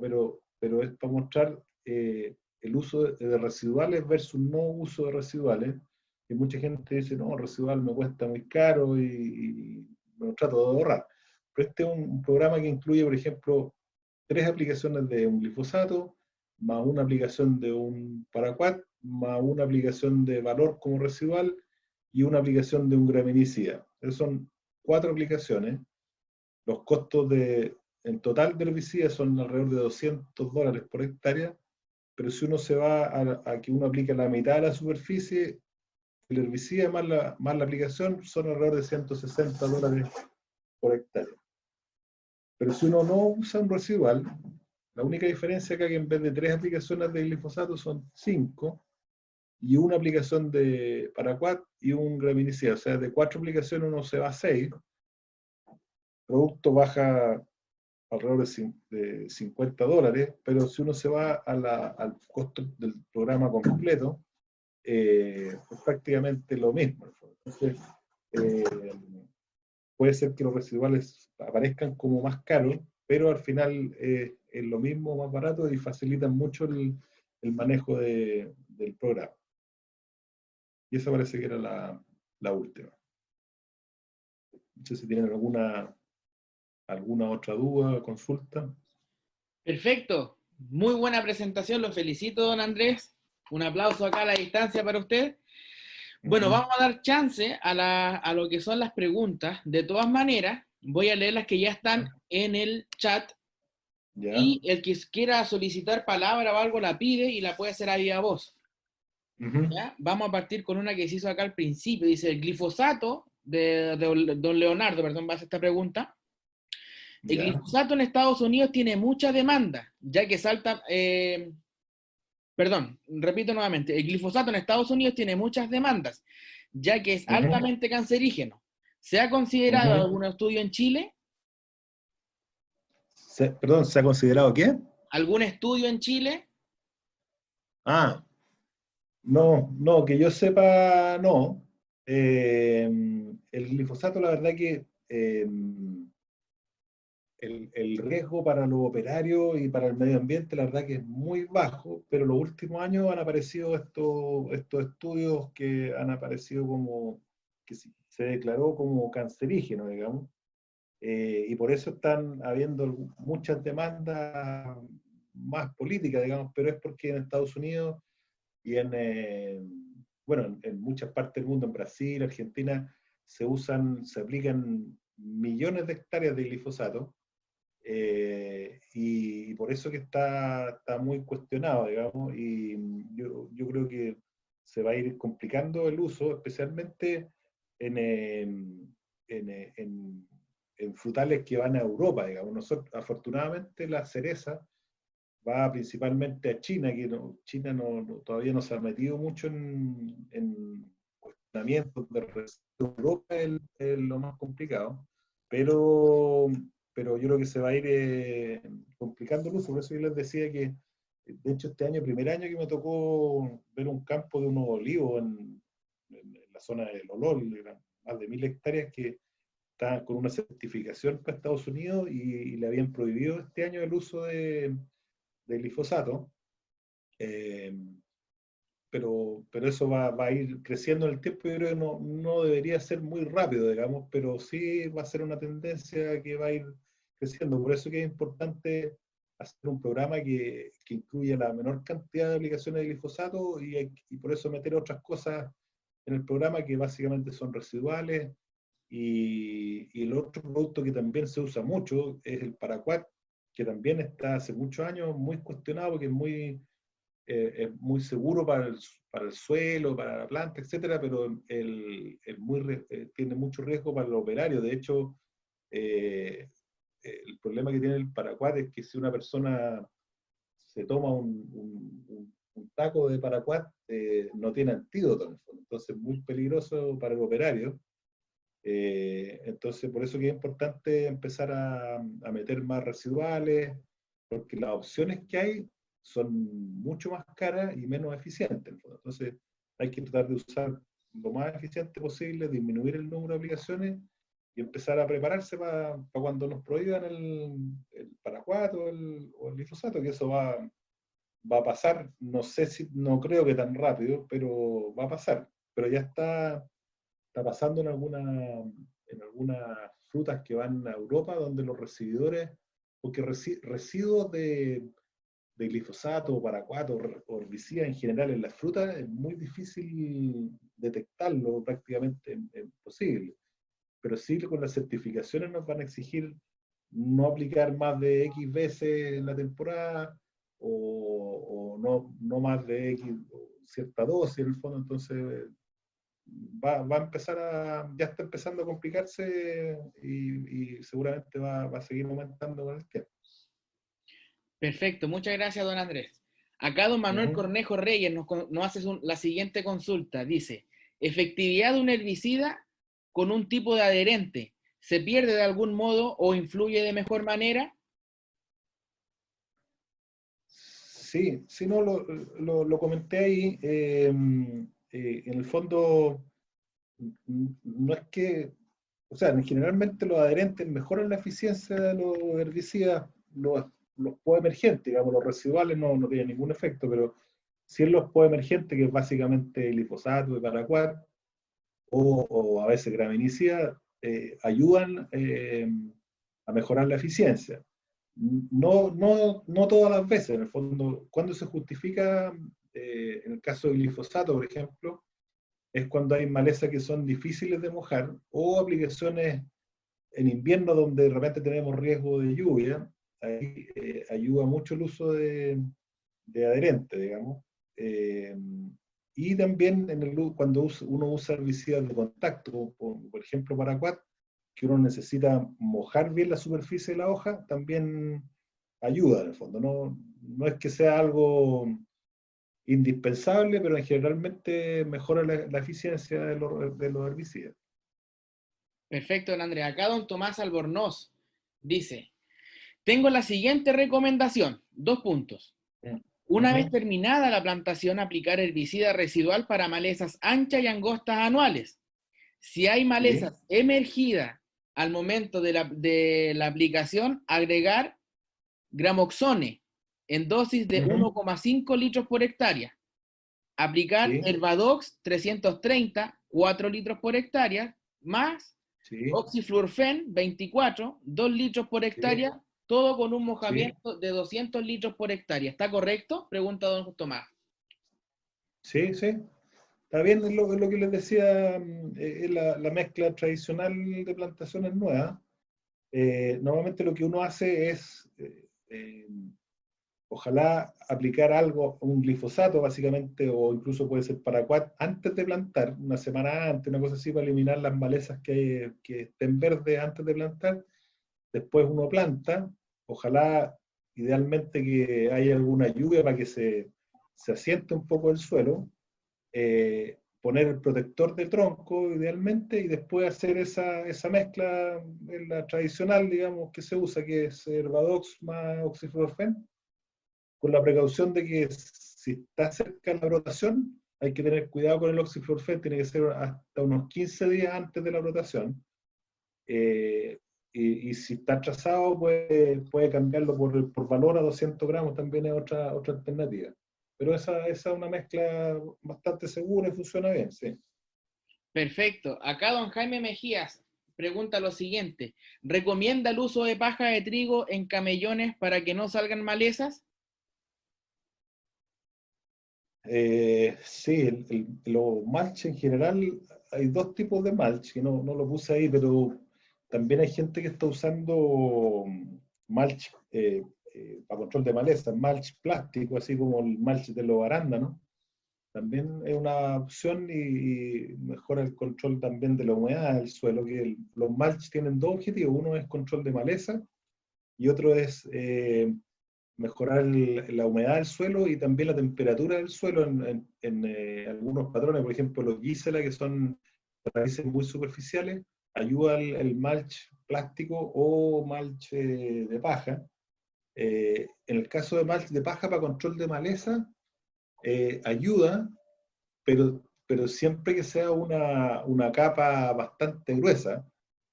Speaker 2: pero es para mostrar el uso de residuales versus no uso de residuales. Y mucha gente dice, no, residual me cuesta muy caro y me lo trato de ahorrar. Pero este es un programa que incluye, por ejemplo, 3 aplicaciones de un glifosato, más una aplicación de un paraquat, más una aplicación de valor como residual y una aplicación de un graminicida. Esas son 4 aplicaciones. Los costos en total de herbicida son alrededor de $200 por hectárea, pero si uno se va a que uno aplique la mitad de la superficie, el herbicida más la aplicación son alrededor de $160 por hectárea. Pero si uno no usa un residual, la única diferencia acá es que en vez de 3 aplicaciones de glifosato son 5, y una aplicación de paraquat y un graminicida. O sea, de 4 aplicaciones uno se va a 6, el producto baja alrededor de $50, pero si uno se va al costo del programa completo, es prácticamente lo mismo. Entonces, eh, puede ser que los residuales aparezcan como más caros, pero al final es lo mismo, más barato, y facilitan mucho el manejo del programa. Y esa parece que era la última. No sé si tienen alguna otra duda, consulta.
Speaker 1: Perfecto. Muy buena presentación. Lo felicito, don Andrés. Un aplauso acá a la distancia para usted. Bueno, vamos a dar chance a lo que son las preguntas. De todas maneras, voy a leer las que ya están en el chat.
Speaker 2: ¿Ya?
Speaker 1: Y el que quiera solicitar palabra o algo la pide y la puede hacer a viva voz. ¿Ya? Vamos a partir con una que se hizo acá al principio. Dice, el glifosato, de don Leonardo, perdón, va a hacer esta pregunta. El
Speaker 2: ¿Ya?
Speaker 1: glifosato en Estados Unidos tiene mucha demanda, ya que salta... perdón, repito nuevamente. El glifosato en Estados Unidos tiene muchas demandas, ya que es altamente cancerígeno. ¿Se ha considerado algún estudio en Chile?
Speaker 2: Perdón, ¿se ha considerado qué?
Speaker 1: ¿Algún estudio en Chile?
Speaker 2: Ah, no, que yo sepa, no. El glifosato, la verdad que el riesgo para los operarios y para el medio ambiente, la verdad que es muy bajo, pero los últimos años han aparecido estos estudios que han aparecido como, que se declaró como cancerígeno, digamos, y por eso están habiendo muchas demandas más políticas, digamos, pero es porque en Estados Unidos y bueno, en muchas partes del mundo, en Brasil, Argentina, se aplican millones de hectáreas de glifosato, y por eso que está muy cuestionado, digamos, y yo creo que se va a ir complicando el uso, especialmente en, en frutales que van a Europa, digamos. Nosotros, afortunadamente, la cereza va principalmente a China, que China todavía no se ha metido mucho en cuestionamientos de Europa, es lo más complicado, pero yo creo que se va a ir complicando el uso. Por eso yo les decía que, de hecho, este año, primer año que me tocó ver un campo de unos olivos en la zona del Olol, eran más de 1000 hectáreas que está con una certificación para Estados Unidos y le habían prohibido este año el uso de glifosato. Pero eso va a ir creciendo en el tiempo. Yo creo que no debería ser muy rápido, digamos, pero sí va a ser una tendencia que va a ir creciendo. Por eso que es importante hacer un programa que incluya la menor cantidad de aplicaciones de glifosato y por eso meter otras cosas en el programa que básicamente son residuales. Y el otro producto que también se usa mucho es el paraquat, que también está hace muchos años muy cuestionado porque es muy seguro para el suelo, para la planta, etcétera, pero tiene mucho riesgo para el operario. De hecho, el problema que tiene el paraquat es que si una persona se toma un taco de paraquat, no tiene antídoto en el fondo. Entonces es muy peligroso para el operario. Entonces, por eso que es importante empezar a meter más residuales, porque las opciones que hay son mucho más caras y menos eficientes. Entonces, hay que tratar de usar lo más eficiente posible, disminuir el número de aplicaciones y empezar a prepararse para cuando nos prohíban el paraquat o el glifosato, que eso va a pasar. No creo que tan rápido, pero va a pasar. Pero ya está pasando en algunas frutas que van a Europa, donde los recibidores, porque residuos de glifosato, paraquat o herbicida en general en las frutas es muy difícil detectarlo, prácticamente imposible. Pero sí con las certificaciones nos van a exigir no aplicar más de X veces en la temporada o no más de X cierta dosis en el fondo. Entonces va a empezar ya está empezando a complicarse y seguramente va a seguir aumentando con el tiempo.
Speaker 1: Perfecto, muchas gracias, don Andrés. Acá don Manuel Cornejo Reyes nos hace la siguiente consulta. Dice, efectividad de un herbicida con un tipo de adherente, ¿se pierde de algún modo o influye de mejor manera?
Speaker 2: Sí, no, lo comenté ahí. En el fondo, no es que, o sea, generalmente los adherentes mejoran la eficiencia de los herbicidas, los poemergentes, digamos, los residuales no tienen ningún efecto, pero si en los poemergentes, que es básicamente glifosato y paraquat, o a veces graminicida, ayudan a mejorar la eficiencia. No todas las veces, en el fondo, cuando se justifica, en el caso del glifosato, por ejemplo, es cuando hay malezas que son difíciles de mojar o aplicaciones en invierno donde de repente tenemos riesgo de lluvia. Ahí ayuda mucho el uso de adherente, digamos. Y también cuando uno usa herbicidas de contacto, por ejemplo paraquat, que uno necesita mojar bien la superficie de la hoja, también ayuda en el fondo. No es que sea algo indispensable, pero generalmente mejora la eficiencia de los herbicidas.
Speaker 1: Perfecto, don Andrés. Acá don Tomás Albornoz dice, tengo la siguiente recomendación, 2 puntos. Una vez terminada la plantación, aplicar herbicida residual para malezas anchas y angostas anuales. Si hay malezas emergidas al momento de la aplicación, agregar gramoxone en dosis de 1,5 litros por hectárea. Aplicar Herbadox 330, 4 litros por hectárea, más Oxiflurfen 24, 2 litros por hectárea, todo con un mojamiento de 200 litros por hectárea. ¿Está correcto? Pregunta don Tomás.
Speaker 2: Sí. Está bien, es lo que les decía, es la mezcla tradicional de plantaciones nuevas. Normalmente lo que uno hace es, ojalá aplicar un glifosato básicamente, o incluso puede ser paraquat, antes de plantar, una semana antes, una cosa así, para eliminar las malezas que estén verdes antes de plantar. Después uno planta, ojalá idealmente que haya alguna lluvia para que se asiente un poco el suelo. Poner el protector de tronco idealmente y después hacer esa mezcla en la tradicional, digamos, que se usa, que es Herbadox más Oxiflurfen, con la precaución de que si está cerca de la brotación, hay que tener cuidado con el Oxiflurfen, tiene que ser hasta unos 15 días antes de la brotación. y si está trazado, puede cambiarlo por valor a 200 gramos, también es otra alternativa. Pero esa es una mezcla bastante segura y funciona bien, sí.
Speaker 1: Perfecto. Acá don Jaime Mejías pregunta lo siguiente. ¿Recomienda el uso de paja de trigo en camellones para que no salgan malezas?
Speaker 2: Sí, los mulch en general, hay dos tipos de mulch, que no lo puse ahí, pero también hay gente que está usando mulch para control de maleza, mulch plástico, así como el mulch de los arándanos. También es una opción y mejora el control también de la humedad del suelo, que los mulch tienen dos objetivos, uno es control de maleza y otro es mejorar la humedad del suelo y también la temperatura del suelo en algunos patrones, por ejemplo los Gisela, que son raíces muy superficiales, ayuda el mulch plástico o mulch de paja. En el caso de mulch de paja para control de maleza, ayuda, pero siempre que sea una capa bastante gruesa.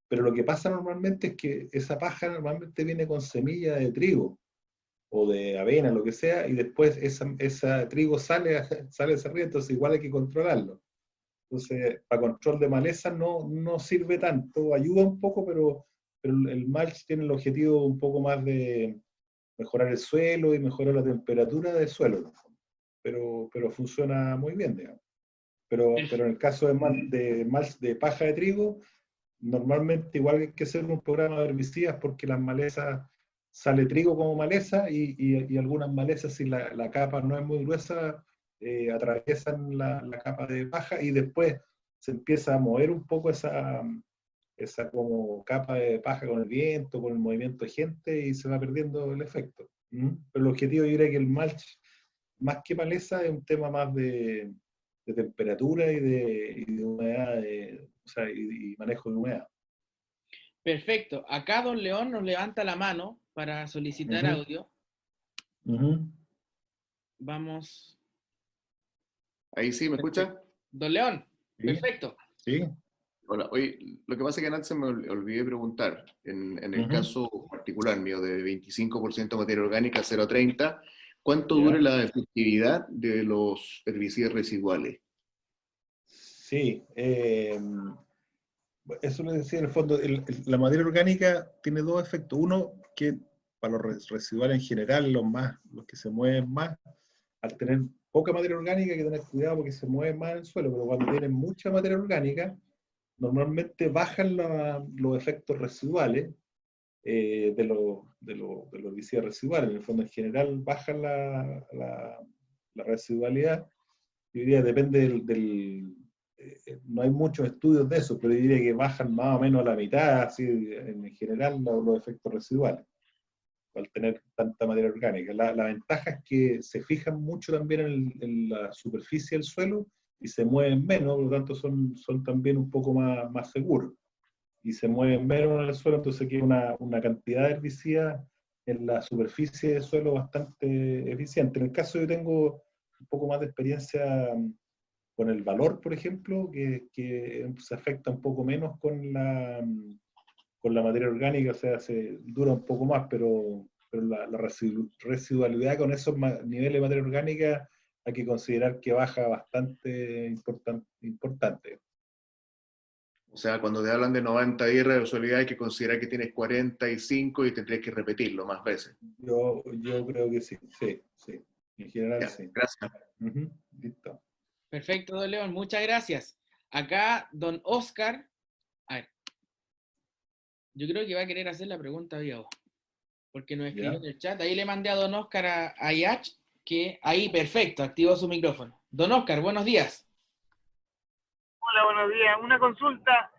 Speaker 2: Pero lo que pasa normalmente es que esa paja normalmente viene con semilla de trigo o de avena, lo que sea, y después ese trigo sale hacia arriba, entonces igual hay que controlarlo. Entonces, para control de maleza no sirve tanto, ayuda un poco, pero el mulch tiene el objetivo un poco más de mejorar el suelo y mejorar la temperatura del suelo, pero funciona muy bien, digamos. Pero en el caso de mulch de paja de trigo, normalmente igual hay que hacer un programa de herbicidas porque las malezas, sale trigo como maleza y algunas malezas, si la capa no es muy gruesa, atraviesan la capa de paja y después se empieza a mover un poco esa como capa de paja con el viento, con el movimiento de gente y se va perdiendo el efecto. Pero el objetivo yo diría que el mulch, más que maleza, es un tema más de temperatura y de humedad, o sea, y manejo de humedad.
Speaker 1: Perfecto. Acá don León nos levanta la mano para solicitar audio. Vamos.
Speaker 4: Ahí sí, ¿me escucha?
Speaker 1: Don León,
Speaker 2: Sí.
Speaker 1: perfecto.
Speaker 2: Sí.
Speaker 4: Hola, oye, lo que pasa es que antes me olvidé preguntar, en el caso particular mío de 25% materia orgánica, 0,30, ¿cuánto dura la efectividad de los herbicidas residuales?
Speaker 2: Sí, eso le decía en el fondo, la materia orgánica tiene dos efectos. Uno, que para los residuales en general, los que se mueven más, al tener poca materia orgánica hay que tener cuidado porque se mueven más en el suelo, pero cuando tienen mucha materia orgánica, normalmente bajan los efectos residuales de los herbicidas residuales. En el fondo, en general, bajan la residualidad. Yo diría, depende no hay muchos estudios de eso, pero yo diría que bajan más o menos a la mitad, así, en general, los efectos residuales, al tener tanta materia orgánica. La ventaja es que se fijan mucho también en la superficie del suelo y se mueven menos, por lo tanto son también un poco más seguros. Y se mueven menos en el suelo, entonces queda una cantidad de herbicida en la superficie del suelo bastante eficiente. En el caso yo tengo un poco más de experiencia con el valor, por ejemplo, que se afecta un poco menos con la materia orgánica, o sea, dura un poco más, pero la residualidad con esos niveles de materia orgánica hay que considerar que baja bastante importante.
Speaker 4: O sea, cuando te hablan de 90 días de residualidad hay que considerar que tienes 45 y tendrías que repetirlo más veces.
Speaker 2: Yo creo que sí. En general
Speaker 4: Ya,
Speaker 2: sí.
Speaker 4: gracias.
Speaker 2: Listo.
Speaker 1: Perfecto, don León, muchas gracias. Acá, don Oscar, a ver, yo creo que va a querer hacer la pregunta vía voz, porque nos escribió en el chat. Ahí le mandé a don Oscar a Yach, que ahí, perfecto, activó su micrófono. Don Oscar, buenos días.
Speaker 5: Hola, buenos días. Una consulta.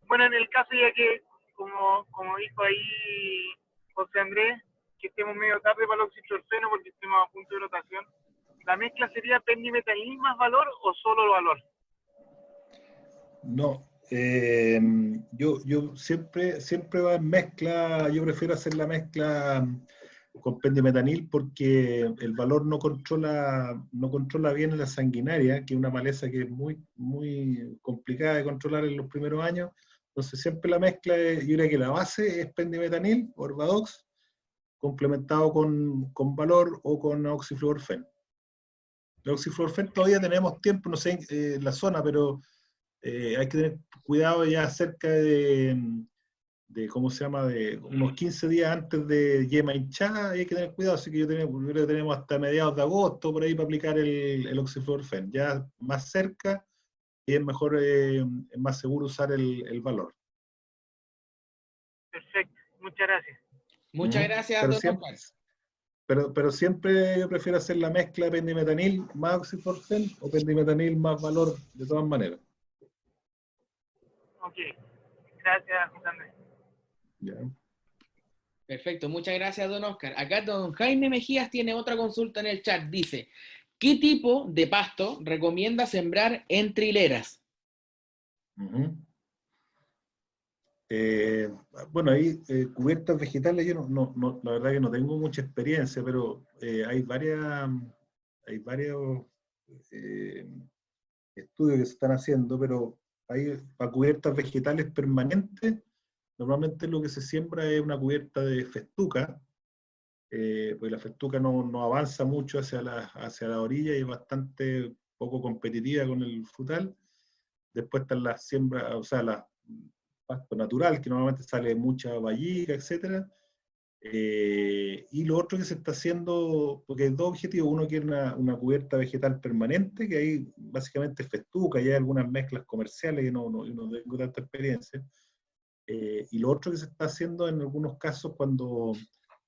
Speaker 5: Bueno, en el caso ya que, como dijo ahí José Andrés, que estemos medio tarde para el oxitoceno porque estemos a punto de rotación, ¿la mezcla sería pendimetalin más valor o solo el valor?
Speaker 2: No, yo siempre va en mezcla, yo prefiero hacer la mezcla con pendimetanil porque el valor no controla bien la sanguinaria, que es una maleza que es muy complicada de controlar en los primeros años, Entonces siempre la mezcla, yo diría que la base es pendimetanil, Orvadox, complementado con Valor o con oxifluorfen. El oxifluorfen todavía tenemos tiempo, no sé en la zona, pero hay que tener cuidado ya cerca de ¿cómo se llama? De unos 15 días antes de yema hinchada, hay que tener cuidado, así que yo creo que tenemos hasta mediados de agosto por ahí para aplicar el oxifluorfen. Ya más cerca, y es mejor, es más seguro usar el Valor.
Speaker 5: Perfecto, muchas gracias.
Speaker 1: Muchas gracias,
Speaker 2: Pero
Speaker 1: don
Speaker 2: siempre,
Speaker 1: Oscar.
Speaker 2: pero siempre yo prefiero hacer la mezcla de pendimetanil más oxifluorfen o pendimetanil más Valor de todas maneras.
Speaker 5: Ok, gracias, José Andrés.
Speaker 2: ¿Ya?
Speaker 1: Perfecto, muchas gracias, don Oscar. Acá don Jaime Mejías tiene otra consulta en el chat. Dice, ¿qué tipo de pasto recomienda sembrar entre hileras?
Speaker 2: Uh-huh. Bueno, ahí cubiertas vegetales, yo la verdad que no tengo mucha experiencia, pero hay varios estudios que se están haciendo, pero hay para cubiertas vegetales permanentes, normalmente lo que se siembra es una cubierta de festuca, pues la festuca no avanza mucho hacia la orilla y es bastante poco competitiva con el frutal. Después están las siembras, o sea, las pasto natural, que normalmente sale mucha vallica, etc. Y lo otro que se está haciendo, porque hay dos objetivos, uno quiere una cubierta vegetal permanente, que ahí básicamente es festuca, y hay algunas mezclas comerciales que no tengo tanta experiencia. Y lo otro que se está haciendo en algunos casos,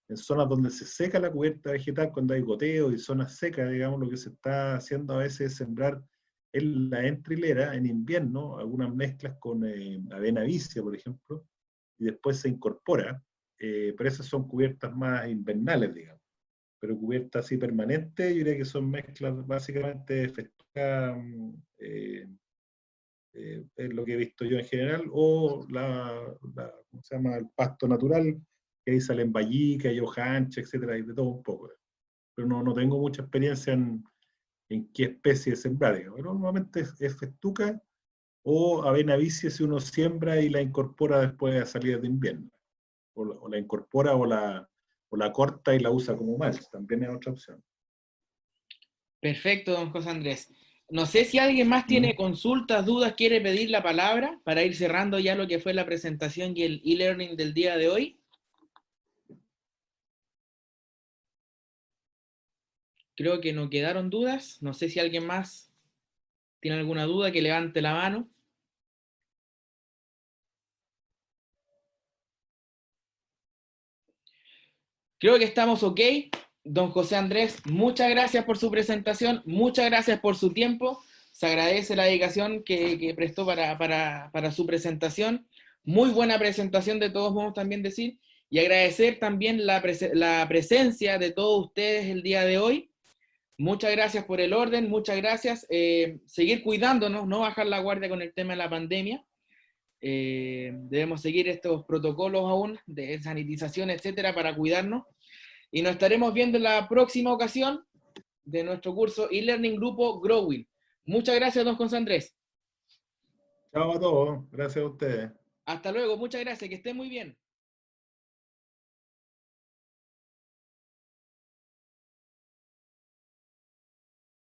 Speaker 2: en zonas donde se seca la cubierta vegetal, cuando hay goteo y zonas secas, digamos, lo que se está haciendo a veces es sembrar en la entrilera, en invierno, algunas mezclas con avena vicia, por ejemplo, y después se incorpora, pero esas son cubiertas más invernales, digamos. Pero cubiertas así permanentes, yo diría que son mezclas básicamente festuca, es lo que he visto yo en general, o ¿cómo se llama? El pasto natural, que ahí salen vallica y hoja ancha, etcétera, y de todo un poco. Pero no tengo mucha experiencia en qué especie de sembrar, digamos. Pero normalmente es festuca o avena vicia si uno siembra y la incorpora después a salir de invierno. O la incorpora o la corta y la usa como mulch, también es otra opción.
Speaker 1: Perfecto, don José Andrés. No sé si alguien más tiene consultas, dudas, quiere pedir la palabra para ir cerrando ya lo que fue la presentación y el e-learning del día de hoy. Creo que no quedaron dudas. No sé si alguien más tiene alguna duda, que levante la mano. Creo que estamos ok. Don José Andrés, muchas gracias por su presentación, muchas gracias por su tiempo. Se agradece la dedicación que prestó para su presentación. Muy buena presentación, de todos modos también decir. Y agradecer también la presencia de todos ustedes el día de hoy. Muchas gracias por el orden, muchas gracias. Seguir cuidándonos, no bajar la guardia con el tema de la pandemia. Debemos seguir estos protocolos aún de sanitización, etcétera, para cuidarnos. Y nos estaremos viendo en la próxima ocasión de nuestro curso e-learning grupo Growing. Muchas gracias, don José Andrés.
Speaker 2: Chao a todos, gracias a ustedes.
Speaker 1: Hasta luego, muchas gracias, que estén muy bien.